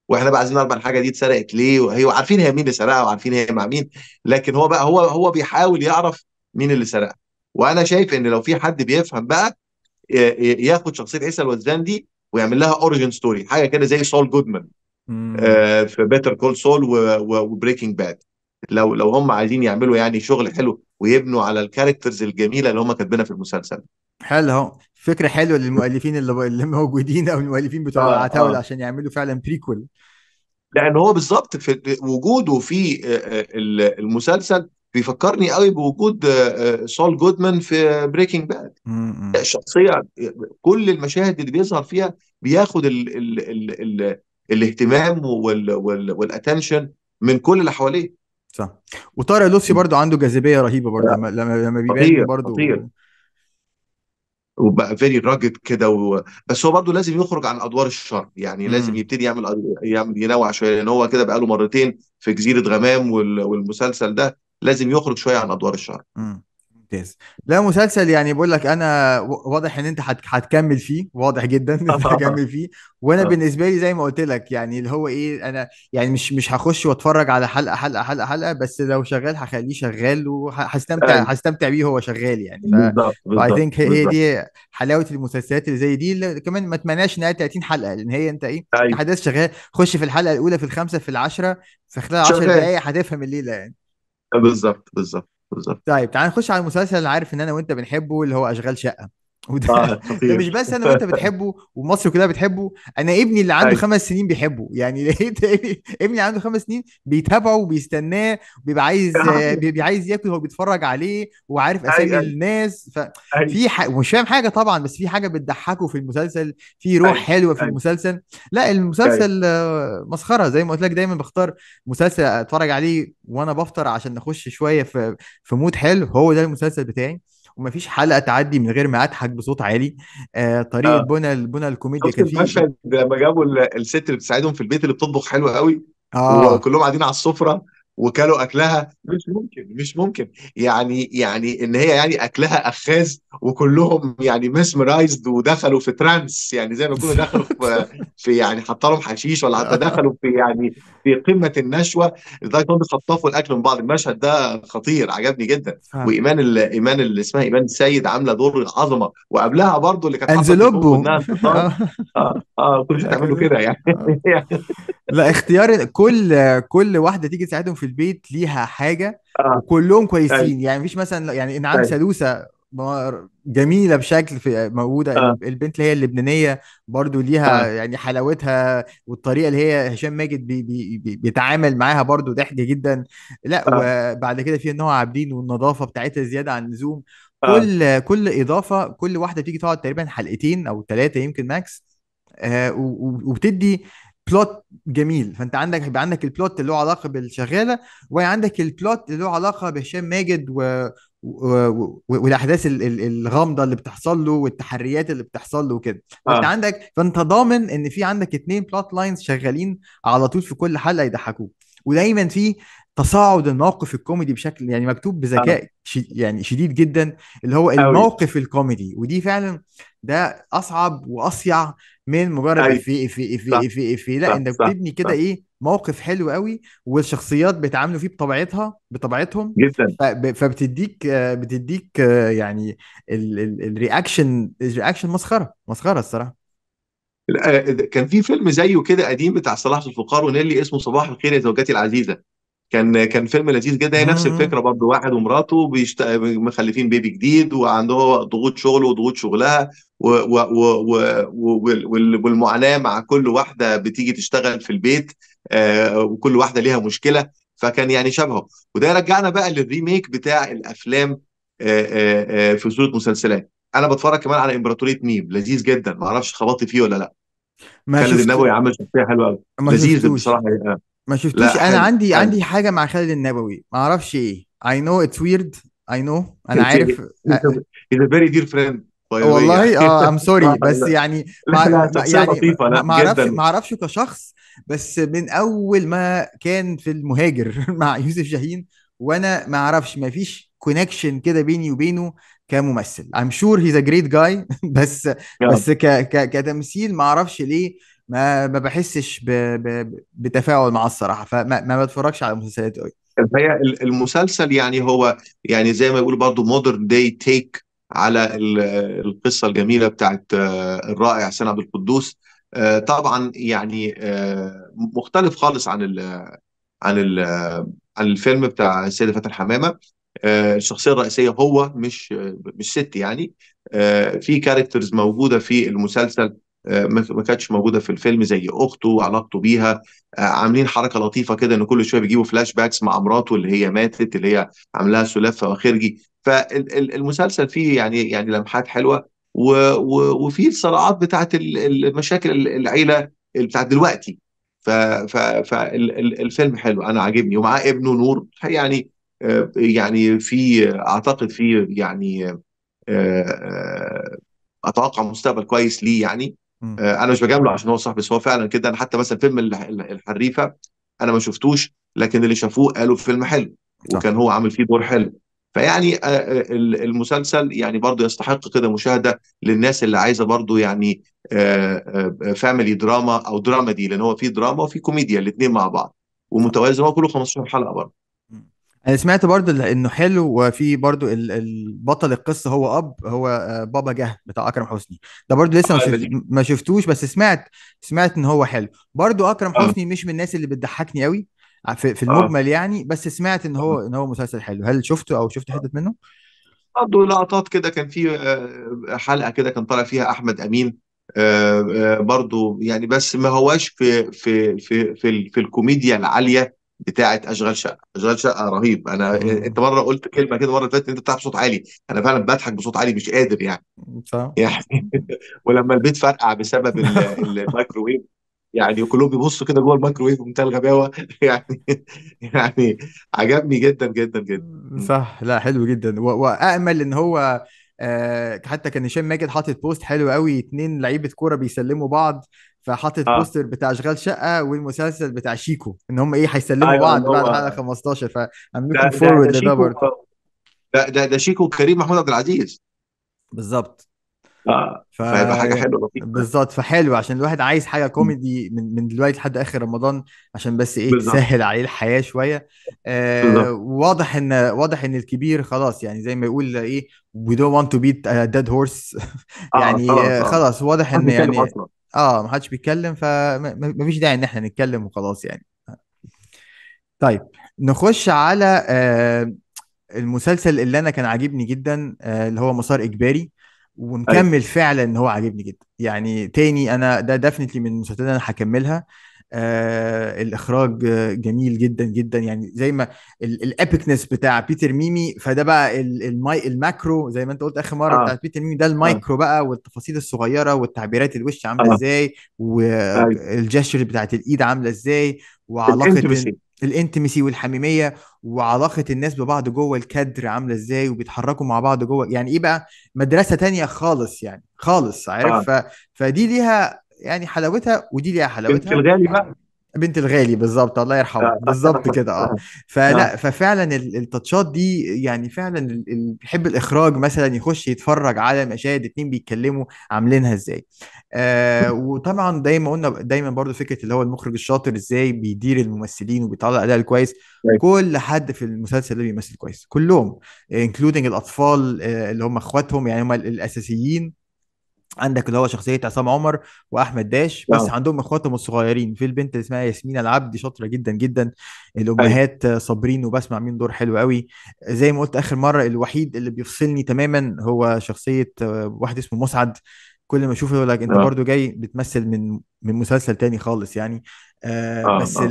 واحنا بقى عايزين نعرف بقى الحاجه دي اتسرقت ليه، وهي عارفين هي مين اللي سرقها وعارفين هي مع مين. لكن هو بقى هو بيحاول يعرف مين اللي سرقها. وانا شايف ان لو في حد بيفهم بقى ياخد شخصيه عيسى الوزان دي ويعمل لها اوريجين ستوري، حاجه كده زي سول جودمان امم. في بيتر كول سول وبريكنج باد. لو هم عايزين يعملوا يعني شغل حلو ويبنوا على الكاركترز الجميله اللي هم كاتبينها في المسلسل. حلو اهو، فكرة حلوة للمؤلفين اللي موجودين او المؤلفين بتوع اه العتاولة اه. عشان يعملوا فعلا بريكول. لان هو بالظبط في وجوده في المسلسل بيفكرني قوي بوجود سول جودمان في بريكنج باد. امم. الشخصيه كل المشاهد اللي بيظهر فيها بياخد الاهتمام والاتنشن من كل اللي حواليه. صح. وطارق لطفي برضو عنده جاذبية رهيبة برضو لما بيبان خطير برضو. خطير. وبقى فيري راجد كده بس هو برضه لازم يخرج عن ادوار الشر. يعني لازم امم. يبتدي يعمل ينوع شويه، لان هو كده بقى له مرتين في جزيره غمام والمسلسل ده لازم يخرج شويه عن ادوار الشر. امم. ممتاز. لا مسلسل يعني بقول لك انا واضح ان انت هتكمل فيه، واضح جدا ان انت هتكمل فيه. وانا بالنسبه لي زي ما قلت لك يعني اللي هو ايه، انا يعني مش هخش واتفرج على حلقه، بس لو شغال هخليه شغال أيوة. وهستمتع بيه وهو شغال يعني. بالظبط فاي بالظبط ثينك هي بالظبط. دي حلاوه المسلسلات اللي زي دي، اللي كمان ما اتمناش انها 30 حلقه، لان هي انت ايه ايوه. الاحداث شغال، خش في الحلقه الاولى في الخامسه في العشره، في خلال 10 شغال. دقائق هتفهم الليله يعني. بالظبط بالظبط بالظبط. طيب تعال نخش على المسلسل اللي عارف ان انا وانت بنحبه، اللي هو اشغال شقه. وده اه ده خطير. مش بس انا وانت بتحبه ومصر كلها بتحبه، انا ابني اللي عنده ايوه 5 سنين بيحبه يعني. لقيت ابني عنده 5 سنين بيتابعه وبيستناه، بيبقى عايز بيبقى عايز ياكل وهو بيتفرج عليه وعارف اسامي ايوه ايوه الناس. ايوه مش فاهم حاجه طبعا، بس في حاجه بتضحكه في المسلسل، في روح ايوه حلوه في ايوه المسلسل. لا ايوه. المسلسل مسخره زي ما قلت لك. دايما بختار مسلسل اتفرج عليه وانا بفطر عشان نخش شويه في مود حلو، هو ده المسلسل بتاعي. ومفيش حلقه تعدي من غير ما اضحك بصوت عالي. طريقه اه. بنى الكوميديا شفت كان فيه. المشهد لما جابوا الست اللي بتساعدهم في البيت اللي بتطبخ حلو قوي، اه. وكلهم قاعدين على السفره وكلوا اكلها؟ مش ممكن مش ممكن. يعني ان هي يعني اكلها اخاذ وكلهم يعني مسمرايزد ودخلوا في ترانس، يعني زي ما يكونوا دخلوا في يعني حط لهم حشيش ولا حتى دخلوا في يعني في قمه النشوه لدرجه انهم بيخطفوا الاكل من بعض. المشهد ده خطير عجبني جدا. فعلا. وايمان اللي اسمها ايمان السيد عامله دور عظمه، وقبلها برضو اللي كانت حاطه التليفون في انزلوبو. ودنها انتصار. كل شويه لا تعملوا كان كده يعني. لا اختيار كل واحده تيجي تساعدهم في البيت ليها حاجه، اه. وكلهم ايوه كويسين يعني. مفيش مثلا يعني انعام ايوه سالوسة جميله بشكل، في موجوده اه البنت اللي هي اللبنانيه برضو ليها اه يعني حلاوتها، والطريقه اللي هي هشام ماجد بيتعامل معاها برضو ضحك جدا. لا اه وبعد كده في نوع عابدين والنظافه بتاعتها زياده عن اللزوم. اه كل اضافه، كل واحده بتيجي تقعد تقريبا حلقتين او ثلاثه يمكن ماكس، وبتدي بلوت جميل. فانت عندك هيبقى عندك البلوت اللي له علاقه بالشغاله، وعندك البلوت اللي له علاقه بهشام ماجد والاحداث الغامضه اللي بتحصل له والتحريات اللي بتحصل له وكده. فانت اه عندك، فانت ضامن ان في عندك اتنين بلوت لاينز شغالين على طول في كل حلقه يضحكوك. ودايما في تصاعد الموقف الكوميدي بشكل يعني مكتوب اه بذكاء يعني شديد جدا، اللي هو قوي الموقف الكوميدي. ودي فعلا ده اصعب واصيع من مجرد اي صح افيه. لا، صح انك صح بتبني كده صح ايه موقف حلو قوي، والشخصيات بيتعاملوا فيه بطبيعتهم. جدا. فبتديك بتديك يعني الرياكشن مسخره الصراحه. كان في فيلم زيه كده قديم بتاع صلاح ذو الفقار ونيلي اسمه صباح الخير يا زوجتي العزيزه. كان فيلم لذيذ جدا، هي نفس مم. الفكره برضه، واحد ومراته مخلفين بيبي جديد، وعنده ضغوط شغله وضغوط شغلها والمعاناه مع كل واحده بتيجي تشتغل في البيت، وكل واحده ليها مشكله. فكان يعني شبهه. وده رجعنا بقى للريميك بتاع الافلام في صوره مسلسلات. انا بتفرج كمان على امبراطوريه ميم، لذيذ جدا، ما اعرفش خبطت فيه ولا لا. ما خالد شفت النبوي عامل شخصيه حلوه قوي، ما لذيذ شفتوش بصراحه. ما شفتوش. لا انا حلو عندي حلو. حاجه مع خالد النبوي، ما اعرفش ايه. I know it's weird. I know انا عارف. He's a very dear friend by the way والله يعني. اه ام سوري، بصراحة بس لا يعني لا لا، شخصية يعني لطيفة لا ما جدا. اعرفش كشخص. بس من اول ما كان في المهاجر مع يوسف شاهين، وانا ما اعرفش، ما فيش كونكشن كده بيني وبينه كممثل. I'm sure he's a great guy بس آه. كتمثيل ما اعرفش ليه ما بحسش بتفاعل معاه الصراحه، ما بتفرجش على مسلسلات قوي. الحقيقة المسلسل يعني هو يعني زي ما يقول برضو مودرن داي تيك على القصة الجميلة بتاعت الرائع حسين عبد القدوس. طبعا يعني مختلف خالص عن عن الفيلم بتاع السيدة فاتن حمامة. الشخصية الرئيسية هو مش ست يعني. في كاركترز موجودة في المسلسل ما كانتش موجودة في الفيلم، زي أخته وعلاقته بيها. عاملين حركة لطيفة كده إن كل شوية بيجيبوا فلاش باكس مع مراته اللي هي ماتت، اللي هي عاملاها سلافة وخرجي. فالمسلسل فيه يعني لمحات حلوة، وفيه الصراعات بتاعت المشاكل العيلة بتاعت دلوقتي. فالفيلم حلو، انا عاجبني، ومعاه ابنه نور يعني. يعني في اعتقد في يعني اتوقع مستقبل كويس ليه يعني. مم. انا مش بجامله عشان هو صاحبي، بس هو فعلا كده. انا حتى مثلا فيلم الحريفه انا ما شفتوش، لكن اللي شافوه قالوا فيلم حلو، وكان صح. هو عامل فيه دور حلو. فيعني المسلسل يعني برضو يستحق كده مشاهده للناس اللي عايزه برضو يعني فاميلي دراما او دراما دي، لان هو فيه دراما وفيه كوميديا الاثنين مع بعض، صح. ومتوازن، هو كله 15 حلقه برضه. مم. انا سمعت برضو انه حلو، وفي برضو البطل القصه هو هو بابا جهل بتاع اكرم حسني. ده برضو لسه لذيذ. ما شفتوش، بس سمعت ان هو حلو. برضو اكرم اه حسني مش من الناس اللي بتضحكني قوي في اه المجمل يعني، بس سمعت ان هو مسلسل حلو. هل شفته او شفت حتت منه؟ برضه لقطات كده، كان في حلقة كده كان طالع فيها أحمد أمين. برضه يعني، بس ما هواش في الكوميديا العالية بتاعت أشغال شقة. أشغال شقة رهيب. أنت مم. مرة قلت كلمة كده، مرة اللي فاتت أنت بتاع بصوت عالي. أنا فعلا بضحك بصوت عالي مش قادر يعني. صح. يعني ولما البيت فرقع بسبب الميكروويف، يعني كلهم بيبصوا كده جوه الميكروويف بمنتهى الغباوة يعني. يعني عجبني جدا جدا جدا. صح. لا حلو جدا، وامل ان هو حتى كان هشام ماجد حاطط بوست حلو قوي، اتنين لعيبه كوره بيسلموا بعض، فحاطط اه بوستر بتاع اشغال شقه والمسلسل بتاع شيكو ان هم ايه هيسلموا ايوه اللي بعض بعد هو حلقه 15. فام ده لوكينج ده فورورد ده لده شيكو. برضه. ده شيكو وكريم محمود عبد العزيز. بالظبط. ف فهيبقى حاجه حلوه لطيفه يعني. بالظبط، فحلو عشان الواحد عايز حاجه كوميدي من دلوقتي لحد اخر رمضان، عشان بس ايه بالظبط تسهل عليه الحياه شويه. بالظبط. واضح ان الكبير خلاص، يعني زي ما يقول ايه we don't want to beat a dead horse اه يعني خلاص اه. خلاص واضح محدش ان بيتكلم يعني اصلا. اه ما حدش بيتكلم، فمفيش داعي ان احنا نتكلم وخلاص يعني. طيب نخش على المسلسل اللي انا كان عاجبني جدا اللي هو مسار اجباري، ايوه. ومكمل فعلا ان هو عاجبني جدا يعني. تاني انا ده ديفنتلي من المسلسلات اللي انا هكملها. الاخراج جميل جدا جدا يعني، زي ما الابيكنس بتاع بيتر ميمي، فده بقى الماكرو زي ما انت قلت اخر مره اه. بتاعت بيتر ميمي، ده اه. المايكرو بقى، والتفاصيل الصغيره والتعبيرات الوش عامله اه. ازاي، ايوه. والجستشر بتاعت الايد عامله ازاي، وعلاقه الانتمسي. الانتمسي والحميميه، وعلاقه الناس ببعض جوه الكادر عامله ازاي، وبيتحركوا مع بعض جوه يعني ايه بقى، مدرسه تانية خالص يعني، خالص عارف. اه. فدي ليها يعني حلاوتها، ودي ليها بنت حلاوتها. الغالي بقى. بنت الغالي بالظبط، الله يرحمه، اه. بالظبط كده اه. اه. فلا ففعلا التاتشات دي يعني فعلا اللي بيحب الاخراج مثلا يخش يتفرج على مشاهد اتنين بيتكلموا عاملينها ازاي. وطبعا دايما قلنا دايما برضو فكره اللي هو المخرج الشاطر ازاي بيدير الممثلين وبيطلع الاداء الكويس. أيوة. كل حد في المسلسل ده بيمثل كويس كلهم، انكلودنج الاطفال اللي هم اخواتهم يعني، هم الاساسيين. عندك اللي هو شخصية عصام عمر وأحمد داش، بس اه. عندهم إخواتهم الصغيرين، في البنت اللي اسمها ياسمين العبدي شاطرة جدا جدا. ايوه. الأمهات صابرين وبسمة عاملين دور حلو قوي. زي ما قلت آخر مرة، الوحيد اللي بيفصلني تماما هو شخصية واحد اسمه مسعد. كل ما اشوفه يقول لك انت اه. برضو جاي بتمثل من مسلسل تاني خالص يعني. اه. بس اه.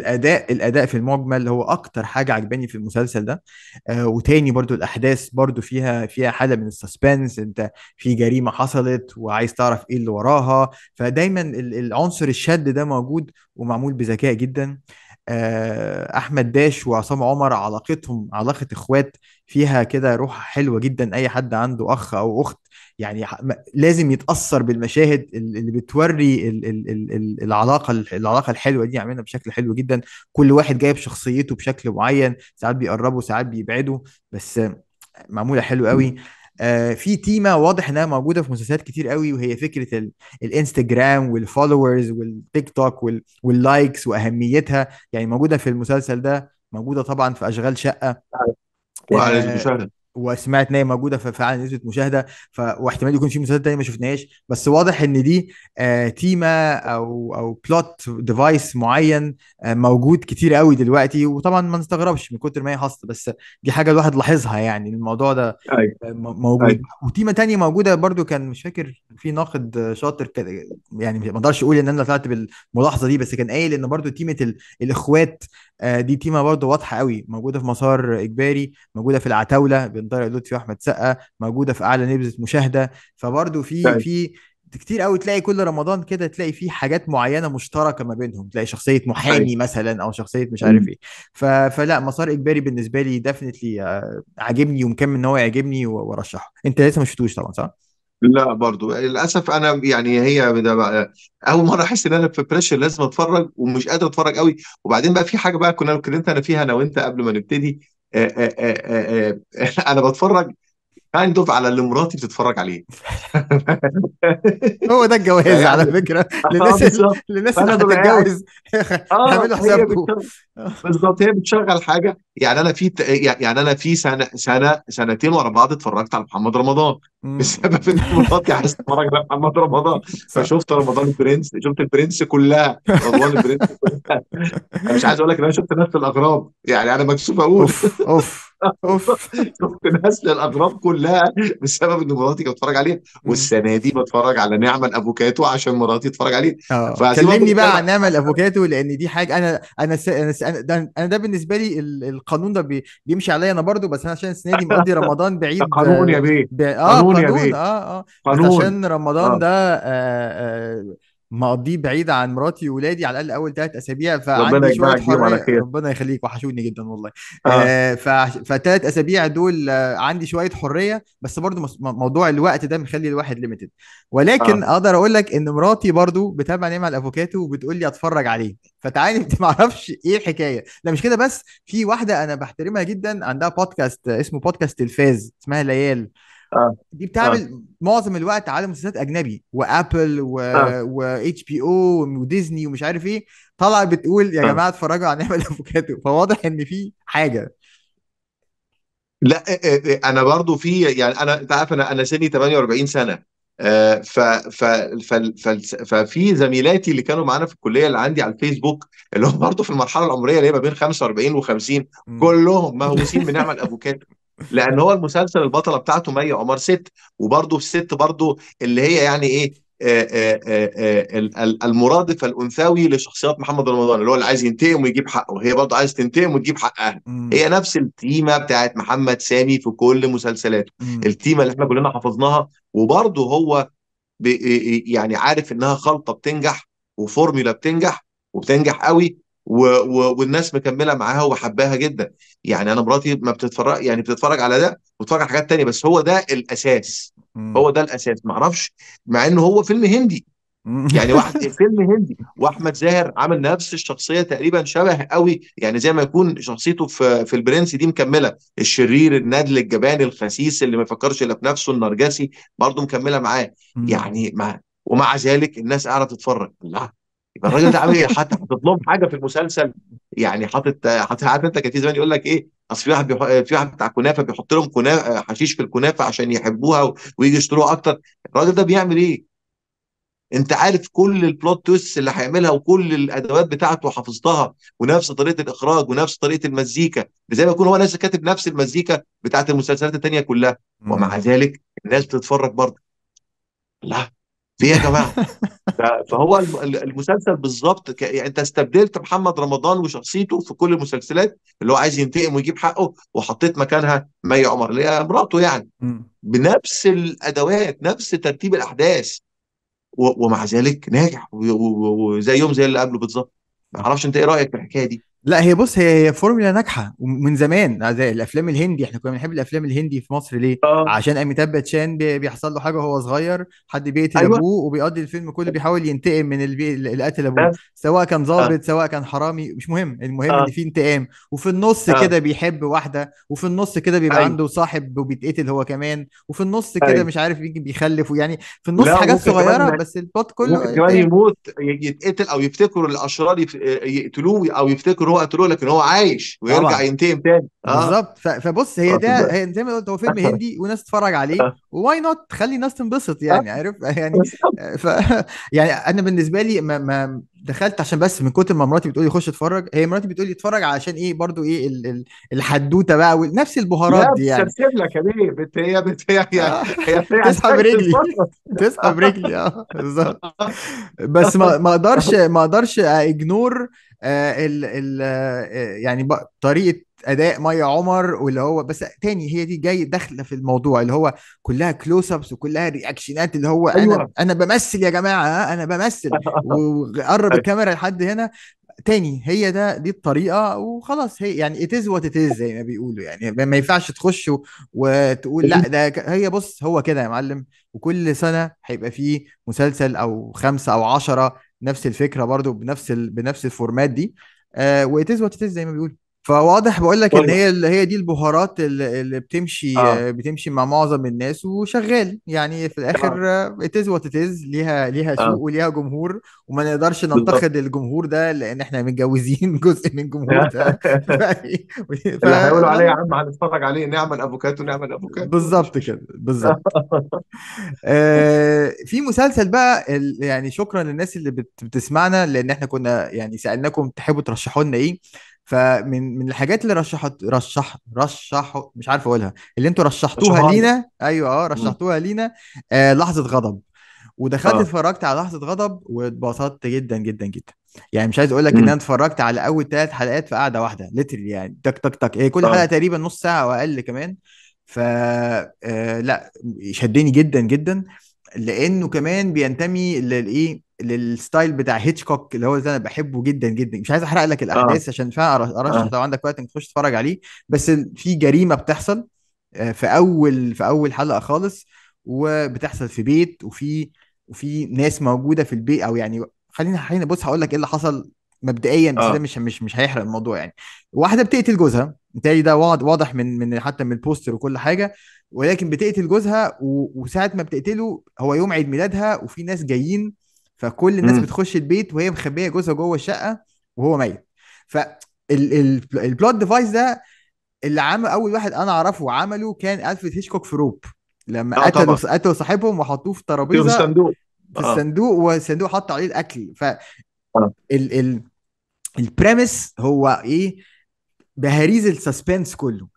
الاداء في المجمل هو اكتر حاجه عجباني في المسلسل ده. وتاني برضو الاحداث برضو فيها حاله من السسبنس، انت في جريمة حصلت وعايز تعرف ايه اللي وراها، فدايما العنصر الشد ده موجود ومعمول بذكاء جدا. احمد داش وعصام عمر علاقتهم علاقة اخوات، فيها كده روح حلوة جدا. اي حد عنده اخ او اخت يعني لازم يتأثر بالمشاهد اللي بتوري العلاقة الحلوة دي، عاملينها بشكل حلو جدا. كل واحد جايب شخصيته بشكل معين، ساعات بيقربوا ساعات بيبعدوا، بس معمولة حلو قوي. في تيمة واضح انها موجودة في مسلسلات كتير قوي، وهي فكرة الانستجرام والفولورز والتيك توك واللايكس واهميتها، يعني موجودة في المسلسل ده، موجودة طبعا في اشغال شقة. وعلى آه المشاهده. وسمعت ان هي موجوده في فعلا نسبه مشاهده، واحتمال يكون في مسلسلات تانية ما شفناهاش، بس واضح ان دي تيمه او بلوت ديفايس معين موجود كتير قوي دلوقتي، وطبعا ما نستغربش من كتر ما هي حصل، بس دي حاجه الواحد لاحظها يعني الموضوع ده ايوه. موجود. ايوه. وتيمة تانية موجودة برضو، كان مش فاكر في ناقد شاطر يعني ما اقدرش اقول ان انا طلعت بالملاحظة دي، بس كان قايل ان برضو تيمة الاخوات دي تيمة برضو واضحة قوي، موجودة في مسار اجباري، موجودة في العتاولة بين طارق لطفي واحمد سقا، موجودة في اعلى نسبة مشاهدة. فبرضو ايوه. في كتير قوي تلاقي كل رمضان كده تلاقي فيه حاجات معينة مشتركة ما بينهم، تلاقي شخصية ايوه. محامي مثلا او شخصية مش عارف مم. ايه. فلا مسار اجباري بالنسبة لي ديفنتلي عاجبني، ومكمل ان هو يعجبني وارشحه. انت لسه ما شفتوش طبعا صح؟ لا برضو للاسف انا يعني هي ده بقى اول مره احس ان انا في بريشر لازم اتفرج ومش قادر اتفرج قوي. وبعدين بقى في حاجه بقى كنا اتكلمت انا فيها انا وانت قبل ما نبتدي. انا بتفرج كايند اوف على اللي مراتي بتتفرج عليه. هو ده الجواز على فيعني فكرة، اه بالظبط. للناس اللي فانا ببقى قاعد. هتتجوز اه اعملوا هي حسابكم. بتشغل. بالظبط هي بتشغل حاجه يعني انا في يعني انا في سنتين ورا بعض اتفرجت على محمد رمضان بسبب ان مراتي عايزه تتفرج على محمد رمضان. صح. فشفت رمضان البرنس شفت البرنس كلها رضوان البرنس كلها. انا مش عايز اقول لك ان انا شفت نسل الاغراب يعني انا مكسوف اقول. اوف اوف اوف. شفت نسل الاغراب كلها بسبب ان مراتي كانت بتتفرج عليه. والسنه دي بتفرج على نعمة الافوكاتو عشان مراتي تتفرج عليه. اه فسيبك كلمني بقى بنتكلم. عن نعمة الافوكاتو، لان دي حاجه انا ده بالنسبه لي القانون ده بيمشي عليا انا برضو، بس انا عشان السنه دي مقضي رمضان ده بعيد قانون يا بيه. قانون يا قانون بيه. بس قانون. عشان رمضان اه. ده مقضيه بعيد عن مراتي وولادي على الاقل اول 3 اسابيع، ربنا فعندي شويه يجمعك بيهم على حريه، خير. ربنا يخليك وحشوني جدا والله. اه. ف3 اسابيع دول عندي شويه حريه، بس برضو موضوع الوقت ده مخلي الواحد ليميتد. ولكن اه. اقدر اقول لك ان مراتي برضو بتابع نعمة الافوكاتو وبتقول لي اتفرج عليه، فتعالي انت ما اعرفش ايه الحكايه. لا مش كده بس، في واحده انا بحترمها جدا عندها بودكاست اسمه بودكاست الفاز، اسمها ليال. اه. دي اه. بتعمل معظم الوقت على مسلسلات اجنبي، وابل اه. واتش بي او وديزني ومش عارف ايه، طالعه بتقول يا اه. جماعه اتفرجوا على نعمة الافوكاتو، فواضح ان في حاجه. لا انا برضو في يعني انا انت عارف انا سني 48 سنه. آه، ف ف ف ففي زميلاتي اللي كانوا معانا في الكليه اللي عندي على الفيسبوك اللي هم برضو في المرحله العمريه اللي هي ما بين 45 و50 مم. كلهم مهووسين بنعمل افوكاتو. لان هو المسلسل البطله بتاعته مي عمر ست، وبرضه ست برضه اللي هي يعني ايه، المرادف الانثوي لشخصيات محمد رمضان، اللي هو اللي عايز ينتقم ويجيب حقه، هي برضه عايز تنتقم وتجيب حقها. امم. هي نفس التيمه بتاعت محمد سامي في كل مسلسلاته، امم. التيمه اللي احنا كلنا حفظناها. وبرضه هو يعني عارف انها خلطه بتنجح وفورميلا بتنجح وبتنجح قوي، والناس مكمله معاها وحباها جدا. يعني انا مراتي ما بتتفرج، يعني بتتفرج على ده وبتتفرج على حاجات تانية، بس هو ده الاساس. امم. هو ده الاساس، ما اعرفش، مع انه هو فيلم هندي. يعني واحد فيلم هندي، واحمد زاهر عامل نفس الشخصيه تقريبا شبه قوي، يعني زي ما يكون شخصيته في البرنس دي مكمله، الشرير النادل الجبان الخسيس اللي ما يفكرش الا في نفسه النرجسي، برضه مكمله معاه. امم. يعني ومع ذلك الناس قاعده تتفرج، لا يبقى الراجل ده عامل ايه؟ حتى حاطط لهم حاجه في المسلسل، يعني حاطط عارف انت، كان في زمان يقول لك ايه، اصل في واحد بتاع كنافه بيحط لهم كنافه حشيش في الكنافه عشان يحبوها ويجي يشتروها اكتر. الراجل ده بيعمل ايه؟ انت عارف كل البلوت تويست اللي هيعملها وكل الادوات بتاعته حفظتها، ونفس طريقه الاخراج ونفس طريقه المزيكا، زي ما يكون هو نفسه كاتب نفس المزيكا بتاعت المسلسلات التانيه كلها، ومع امم. ذلك الناس بتتفرج برضه. لا، في إيه يا جماعه؟ فهو المسلسل بالظبط يعني انت استبدلت محمد رمضان وشخصيته في كل المسلسلات اللي هو عايز ينتقم ويجيب حقه، وحطيت مكانها مي عمر اللي هي مراته يعني، امم. بنفس الادوات نفس ترتيب الاحداث، ومع ذلك ناجح وزي يوم زي اللي قبله بالظبط. ما اعرفش انت ايه رايك في الحكايه دي؟ لا، هي بص، هي فورمولا ناجحه ومن زمان، زي الافلام الهندي. احنا كنا بنحب الافلام الهندي في مصر ليه؟ اه. عشان اميتاب باتشان بيحصل له حاجه وهو صغير، حد بيقتل ايوه. ابوه، وبيقضي الفيلم كله بيحاول ينتقم من اللي قتل ابوه، بس. سواء كان اه. ضابط سواء كان حرامي، مش مهم، المهم ان اه. في انتقام. وفي النص اه. كده بيحب واحده، وفي النص كده بيبقى ايوه. عنده صاحب وبيتقتل هو كمان، وفي النص كده ايوه. مش عارف يجي بيخلف، ويعني في النص لا، حاجات وممكن صغيره كمان، بس البلوت كله وممكن كمان انتقام. يموت، يتقتل، او يفتكروا الاشرار يقتلوه، او يفتكروا هو قتلوه لكن هو عايش ويرجع طبعا. ينتقم تاني. اه. بالظبط. فبص، هي واخد ده، بالك. هي زي ما قلت، هو فيلم هندي وناس تتفرج عليه، وواي نوت تخلي الناس تنبسط، يعني عارف يعني. بس. ف يعني انا بالنسبه لي ما دخلت عشان بس من كتر ما مراتي بتقولي خش اتفرج، هي مراتي بتقولي اتفرج علشان ايه برضو، ايه الحدوته بقى ونفس البهارات لا، دي يعني. بتسرسب لك يا ليه، آه، هي تسحب عايزاك رجلي، تتفرج. تسحب رجلي، اه بالظبط. بس ما اقدرش اجنور يعني طريقه اداء مي عمر، واللي هو بس تاني هي دي جاي داخله في الموضوع اللي هو كلها كلوز ابس وكلها رياكشنات، اللي هو انا ايوه. انا بمثل يا جماعه، انا بمثل، وقرب الكاميرا لحد هنا. تاني هي دي الطريقه وخلاص، هي يعني ات از وات ات از زي ما بيقولوا، يعني ما ينفعش تخش وتقول لا ده هي بص هو كده يا معلم. وكل سنه هيبقى فيه مسلسل او خمسه او عشرة نفس الفكره برضو بنفس الفورمات دي. وات از وات ات از زي ما بيقولوا. فواضح بقول لك ان طيب. هي دي البهارات اللي بتمشي، اه. بتمشي مع معظم الناس وشغال، يعني في اه. الاخر ات از وات ات از، ليها سوق اه. وليها جمهور. وما نقدرش بالظبط. ننتقد الجمهور ده لان احنا متجوزين جزء من الجمهور ده. ف... ف... اللي هيقولوا عليه يا عم هنتفرج عليه، نعمل افوكاتو نعمل افوكاتو، مفيش بالظبط مشكله. كده، بالظبط. في مسلسل بقى يعني شكرا للناس اللي بتسمعنا، لان احنا كنا يعني سألناكم تحبوا ترشحوا لنا ايه. فمن الحاجات اللي رشحوا، مش عارف اقولها، اللي انتوا رشحتوها شهرنا. لينا، ايوه مم. رشحتوها لينا. لحظة غضب. ودخلت اه. اتفرجت على لحظة غضب واتبسطت جدا جدا جدا. يعني مش عايز اقول لك ان انا مم. اتفرجت على اول 3 حلقات في قعدة واحدة ليترلي، يعني تك تك تك، هي كل اه. حلقة تقريبا نص ساعة واقل كمان. ف لا، شدني جدا جدا، لانه كمان بينتمي للايه، للستايل بتاع هيتشكوك اللي هو ده انا بحبه جدا جدا. مش عايز احرق لك اه. الاحداث عشان فعلا ارشح اه. لو عندك وقت انك تخش تتفرج عليه. بس في جريمة بتحصل في اول حلقة خالص، وبتحصل في بيت، وفي ناس موجودة في البيت، او يعني خلينا بص هقول لك ايه اللي حصل مبدئيا، بس ده اه. مش هيحرق الموضوع يعني. واحدة بتقتل جوزها، بالتالي ده واضح من حتى من البوستر وكل حاجة. ولكن بتقتل جوزها، وساعة ما بتقتله هو يوم عيد ميلادها وفي ناس جايين، فكل الناس مم. بتخش البيت وهي مخبية جوزها جوه الشقة وهو ميت. فالبلوت ديفايس ده اللي عمل اول واحد انا اعرفه عمله كان الفريد هيتشكوك في روب، لما اه طبعا. قتلوا صاحبهم وحطوه في في ترابيزه الصندوق. في اه. الصندوق، والصندوق حط عليه الاكل. اه. ال البريمس هو ايه؟ بهاريز السسبنس كله.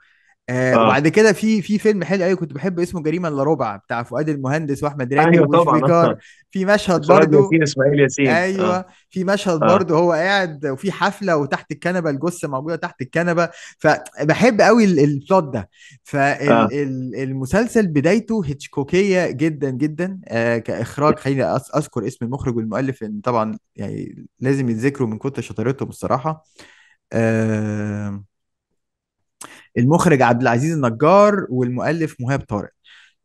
اه وبعد كده في فيلم حلو قوي كنت بحبه اسمه جريمه الا ربع، بتاع فؤاد المهندس واحمد راتب ايوه طبعا وشويكار. في مشهد سعاد برضو. ياسين، اسماعيل ياسين. اه ايوه، في مشهد اه برضه هو قاعد وفي حفله وتحت الكنبه الجثه موجوده تحت الكنبه. فبحب قوي البلوت ده. اه فالمسلسل بدايته هيتشكوكيه جدا جدا كاخراج. خليني اذكر اسم المخرج والمؤلف، لان طبعا يعني لازم يتذكروا من كتر شطارتهم الصراحه. آه المخرج عبد العزيز النجار والمؤلف مهاب طارق.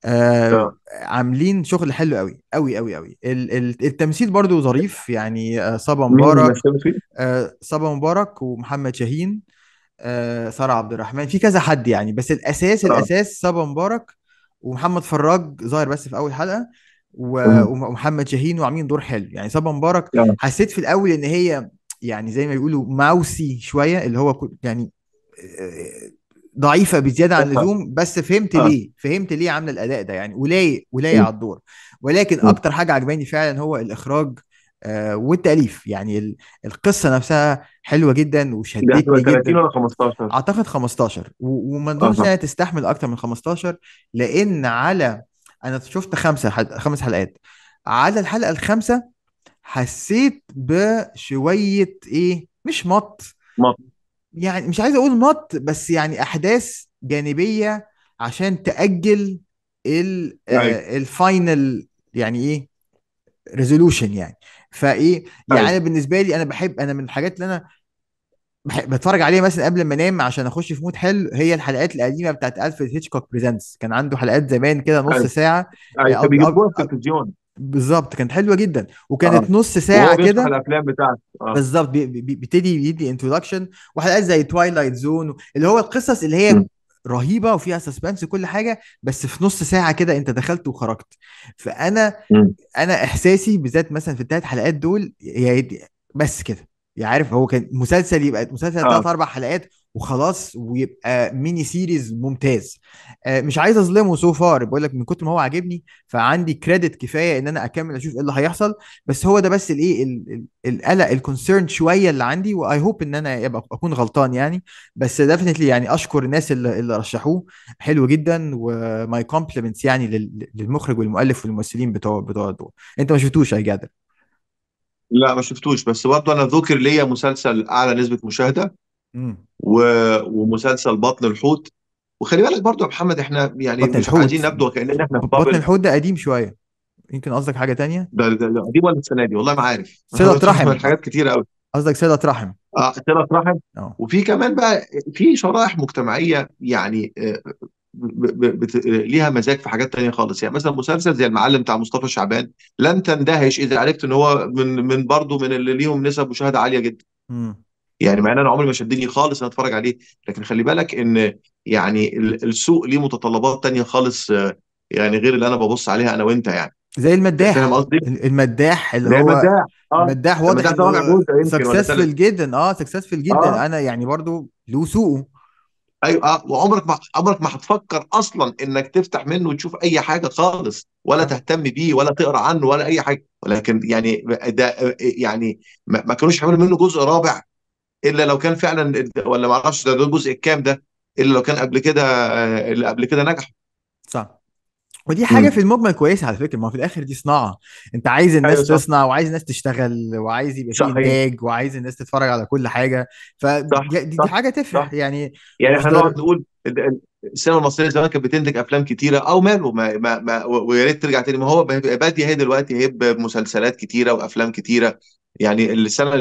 اه عاملين شغل حلو قوي قوي قوي قوي. التمثيل برضو ظريف يعني. صبا مين اللي مبارك. مثله فيه؟ صبا مبارك ومحمد شاهين. سارة عبد الرحمن، في كذا حد يعني، بس الاساس اه الاساس صبا مبارك ومحمد فراج ظاهر بس في اول حلقة، مم. ومحمد شاهين، وعاملين دور حلو يعني. صبا مبارك اه حسيت في الاول ان هي يعني زي ما بيقولوا ماوسي شوية، اللي هو يعني ضعيفة بزيادة عن اه اللزوم، بس فهمت اه ليه، فهمت ليه عاملة الأداء ده يعني، ولايق ولايق مم. على الدور. ولكن مم. أكتر حاجة عجباني فعلا هو الإخراج والتأليف يعني. القصة نفسها حلوة جدا دي هتبقى وشدتني 30 جدا. ولا 15؟ أعتقد 15، وما أظنش اه إنها تستحمل أكتر من 15. لأن أنا شفت 5 حلقات. على الحلقة الخامسة حسيت بشوية إيه، مش مط ما يعني، مش عايز اقول مط، بس يعني احداث جانبيه عشان تاجل ايوه الفاينل يعني ايه، ريزولوشن يعني. فايه يعني ايوه انا بالنسبه لي، انا من الحاجات اللي انا بتفرج عليها مثلا قبل ما انام عشان اخش في مود حلو، هي الحلقات القديمه بتاعت الفريد هيتشكوك بريزنتس. كان عنده حلقات زمان كده نص ايوه ساعه. ايوه كان بيجيبوها في التلفزيون. بالظبط، كانت حلوه جدا، اه وكانت نص ساعه وهو بيشرح كده. الافلام بتاعته. اه بالظبط، بيبتدي يدي انتروداكشن. وحلقات زي توايلايت زون، اللي هو القصص اللي هي مم. رهيبه وفيها سسبنس وكل حاجه، بس في نص ساعه كده انت دخلت وخرجت. فانا مم. انا احساسي بالذات مثلا في ال3 حلقات دول بس كده يعني. عارف، هو كان مسلسل يبقى مسلسل اه 3 4 حلقات وخلاص، ويبقى ميني سيريز ممتاز. مش عايز اظلمه سو فار، بقول لك من كتر ما هو عاجبني فعندي كريدت كفايه ان انا اكمل اشوف ايه اللي هيحصل. بس هو ده بس الايه القلق الكونسيرن شويه اللي عندي، واي هوب ان انا يبقى اكون غلطان يعني. بس ديفنتلي يعني اشكر الناس اللي رشحوه. حلو جدا، وماي كومبلمنتس يعني للمخرج والمؤلف والممثلين بتوع الدور. انت ما شفتوش اي جدل؟ لا ما شفتوش، بس برضه انا ذكر ليا مسلسل اعلى نسبة مشاهدة امم و... ومسلسل بطن الحوت. وخلي بالك برضه يا محمد، احنا يعني بطن مش عايزين الحوت. نبدو كأننا احنا في بطن بابل. الحوت ده قديم شويه، يمكن قصدك حاجه تانية. ده قديم ولا السنة دي؟ والله ما عارف صلة رحم، الحاجات كتيرة قوي. قصدك صلة رحم. اه صلة رحم. اه. وفي كمان بقى في شرائح مجتمعية يعني ليها مزاج في حاجات تانية خالص. يعني مثلا مسلسل زي المعلم بتاع مصطفى شعبان، لن تندهش اذا عرفت ان هو من برضه من اللي ليهم نسب مشاهدة عالية جدا. امم يعني مع ان انا عمري ما شدني خالص ان اتفرج عليه، لكن خلي بالك ان يعني السوق ليه متطلبات تانية خالص، يعني غير اللي انا ببص عليها انا وانت يعني. زي فاهم المداح. قصدي؟ المداح اللي زي هو المداح. اه المداح، واضح المداح ده رابع انه جزء يمكن ولا ثالث. سكسسفل جدا. سكسسفل اه جدا، انا يعني برضو له سوقه. ايوه وعمرك ما هتفكر اصلا انك تفتح منه وتشوف اي حاجه خالص، ولا اه تهتم بيه ولا تقرا عنه ولا اي حاجه. ولكن يعني ده يعني ما كانوش يعملوا منه جزء رابع الا لو كان فعلا، ولا ما اعرفش ده الجزء الكام ده، الا لو كان قبل كده اللي قبل كده نجح. صح. ودي حاجة في امم المجمل كويسة على فكرة، ما هو في الآخر دي صناعة. أنت عايز ايوه الناس صح تصنع، وعايز الناس تشتغل، وعايز يبقى فيه صحيح إنتاج، وعايز الناس تتفرج على كل حاجة. صح فدي صح حاجة صح. تفرح يعني. يعني مش احنا نقعد در... نقول السينما المصريه زمان كانت بتنتج افلام كتيره، او ماله ويا ريت ترجع تاني. ما هو باديه هي دلوقتي هي بمسلسلات كتيره وافلام كتيره. يعني السنه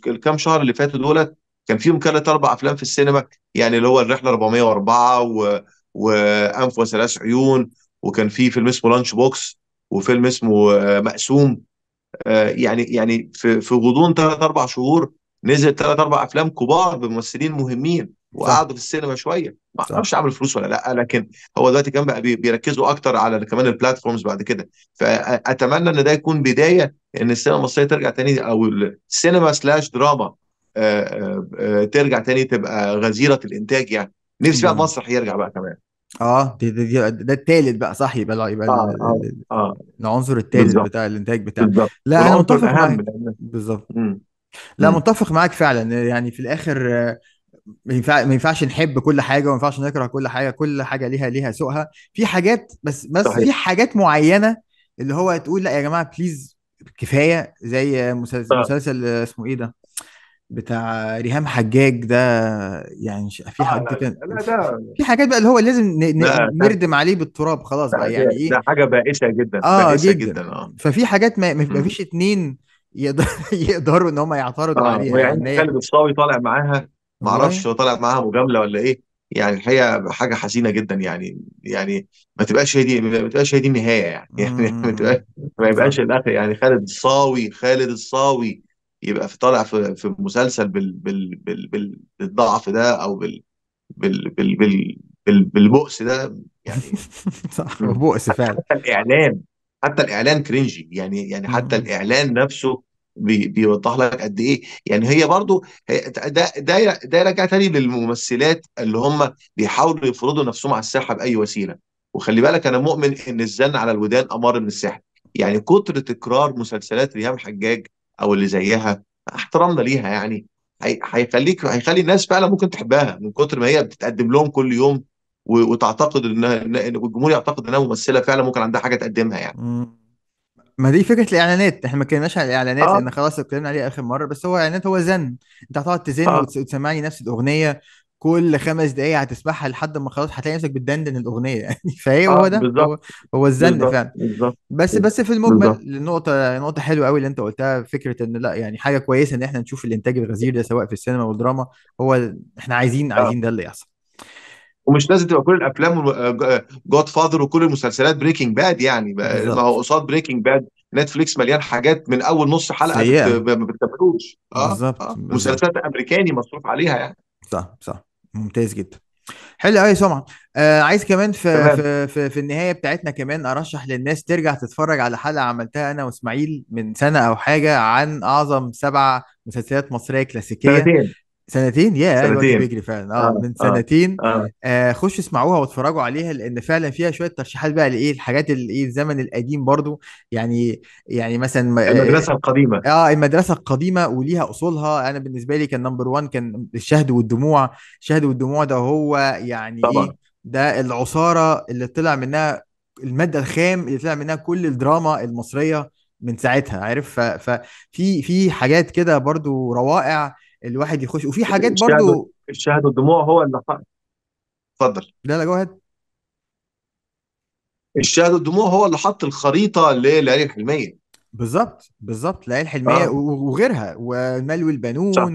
الكام شهر اللي فاتوا دولت كان فيهم 3 4 افلام في السينما. يعني اللي هو الرحله 404 وانف وثلاث عيون، وكان في فيلم اسمه لانش بوكس، وفيلم اسمه مقسوم. يعني في غضون 3 4 شهور نزل 3 4 افلام كبار بممثلين مهمين صح وقعدوا في السينما شويه. ما صح. اعرفش عمل فلوس ولا لا، لكن هو دلوقتي كان بقى بيركزوا اكتر على كمان البلاتفورمز بعد كده. فاتمنى ان ده يكون بدايه ان السينما المصريه ترجع تاني، او السينما سلاش دراما ترجع تاني تبقى غزيره الانتاج يعني. نفسي بقى ب... مسرح يرجع بقى كمان. ده التالت بقى، صح. يبقى اه اه اه العنصر التالت بالظبط بتاع الإنتاج بتاعنا. بالظبط. لا أنا والعنصر متفق الاهم معاك. لان بالظبط. مم. لا مم. متفق معاك فعلا يعني في الآخر. ما ينفعش نحب كل حاجه، وما ينفعش نكره كل حاجه، كل حاجه ليها سوقها. في حاجات بس صحيح. في حاجات معينه اللي هو تقول لا يا جماعه بليز كفايه، زي اه مسلسل اسمه ايه ده، بتاع ريهام حجاج ده. يعني في اه، حد لا كان لا لا، ده في حاجات بقى اللي هو لازم ده نردم عليه بالتراب خلاص بقى، يعني ايه. ده حاجه بائسه جدا، اه بائسه جدا. جدا. اه. ففي حاجات ما مم. فيش اتنين يقدر يقدروا ان هم يعترضوا اه، عليها، ويعني لان هي خالد الصاوي طالع معاها، ما والله. اعرفش هو طالع معاها مجامله ولا ايه. يعني الحقيقه حاجه حزينه جدا يعني. يعني ما تبقاش هي دي النهايه يعني. يعني امم. ما صح. يبقاش الاخر يعني خالد الصاوي يبقى طالع في مسلسل بالضعف ده، او بالبؤس ده يعني. صح، مم. وبؤس فعلا. حتى الاعلان كرنجي يعني حتى مم. الاعلان نفسه بيوضح لك قد ايه. يعني هي برضو ده يرجع تاني للممثلات اللي هم بيحاولوا يفرضوا نفسهم على الساحه باي وسيله. وخلي بالك، انا مؤمن ان الزن على الودان امر من السحر. يعني كتر تكرار مسلسلات ريهام حجاج او اللي زيها، احترامنا ليها يعني، هيخلي الناس فعلا ممكن تحبها من كتر ما هي بتتقدم لهم كل يوم. وتعتقد إن الجمهور يعتقد انها ممثله فعلا ممكن عندها حاجه تقدمها يعني. مم. ما دي فكره الاعلانات، احنا ما اتكلمناش عن الاعلانات اه لان خلاص اتكلمنا عليها اخر مره. بس هو اعلانات هو زن، انت هتقعد تزن اه وتسمعني نفس الاغنيه كل 5 دقايق، هتسمعها لحد ما خلاص هتلاقي نفسك بتدندن الاغنيه يعني. فهي هو اه، ده بالظبط هو الزن بالظبط فعلا. بالظبط بس في المجمل بالظبط. نقطه حلوه قوي اللي انت قلتها، فكره ان لا يعني حاجه كويسه ان احنا نشوف الانتاج الغزير ده سواء في السينما والدراما. احنا اه، عايزين ده اللي يحصل. ومش لازم تبقى كل الافلام جود فاذر وكل المسلسلات بريكنج باد يعني. ما هو بالظبط. قصاد بريكنج باد نتفليكس مليان حاجات من اول نص حلقه سيئه. ما بتكملوش. بالظبط بالظبط. مسلسلات امريكاني مصروف عليها يعني. صح صح. ممتاز جدا. حلو قوي يا سمعة. عايز كمان تمام. في النهاية بتاعتنا كمان أرشح للناس ترجع تتفرج على حلقة عملتها أنا وإسماعيل من سنة أو حاجة عن أعظم 7 مسلسلات مصرية كلاسيكية. سنتين. سنتين، يا الوقت سنتين. بيجري فعلا، اه من اه سنتين. اه. خشوا اسمعوها واتفرجوا عليها لان فعلا فيها شويه ترشيحات بقى لايه الحاجات اللي ايه الزمن القديم برضو. يعني يعني مثلا المدرسه القديمه. المدرسه القديمه وليها اصولها. انا بالنسبه لي كان نمبر 1 كان الشهد والدموع. الشهد والدموع ده هو يعني طبعا. ايه، ده العصاره اللي طلع منها، الماده الخام اللي طلع منها كل الدراما المصريه من ساعتها، عارف. في حاجات كده برضو روائع الواحد يخش، وفي حاجات الشهد برضو. الشهد والدموع هو اللي اتفضل. لا لا، جوهد. الشهد والدموع هو اللي حط الخريطه لليالي الحلميه. بالظبط العيال الحلميه اه وغيرها والمال صح والبنون صح.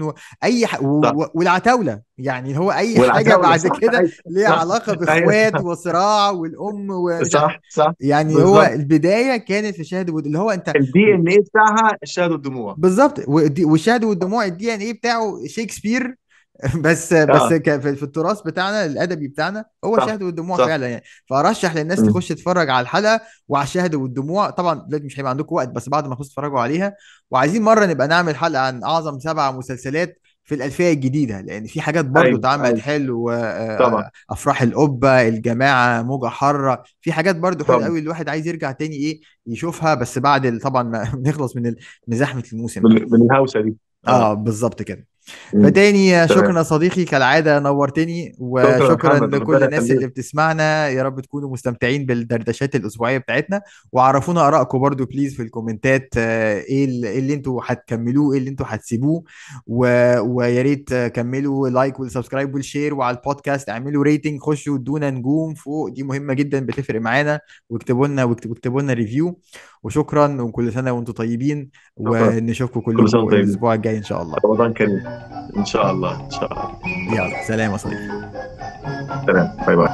والعتاوله، يعني هو اي حاجه والعتاوله بعد صح. كده ايوه ليها صح. علاقه ايوه باخوات وصراع والام ومش صح صح. يعني هو بالظبط. البدايه كانت في شاهد اللي هو انت. الدي ان ايه بتاعها الشهد والدموع. بالظبط، والشهد والدموع الدي ان ايه بتاعه شكسبير. بس اه في التراث بتاعنا الادبي بتاعنا هو صح الشهد والدموع صح. فعلا يعني. فارشح للناس مم. تخش تتفرج على الحلقه وعلى الشهد والدموع. طبعا دلوقتي مش هيبقى عندكم وقت، بس بعد ما تخشوا تتفرجوا عليها. وعايزين مره نبقى نعمل حلقه عن اعظم 7 مسلسلات في الألفية الجديدة، لأن في حاجات برضو ايوه اتعملت ايوه. حلو. طبعا أفراح القبة، الجماعة، موجة حارة، في حاجات برضو حلوة طبعا. قوي الواحد عايز يرجع تاني إيه يشوفها، بس بعد طبعا ما نخلص من زحمة الموسم من ده. من الهوسه دي. اه. بالظبط كده. مم. فتاني تمام. شكرا يا صديقي، كالعادة نورتني، شكرا يا وشكرا محمد، لكل ربنا الناس يخليك. اللي بتسمعنا. يا رب تكونوا مستمتعين بالدردشات الأسبوعية بتاعتنا. وعرفونا آرائكم برضو بليز في الكومنتات. ايه إيه اللي انتوا هتكملوه، ايه اللي انتوا هتسيبوه. ويا ريت كملوا لايك والسبسكرايب والشير، وعلى البودكاست اعملوا ريتنج، خشوا ادونا نجوم فوق، دي مهمة جدا بتفرق معانا. واكتبوا لنا ريفيو. وشكرا، وكل سنة وانتم طيبين. شكرا. ونشوفكم كل سنه كلكم وانتم طيبين. الأسبوع الجاي إن شاء الله. رمضان كريم. ان شاء الله ان شاء الله. يلا سلام يا صديقي. سلام، باي باي.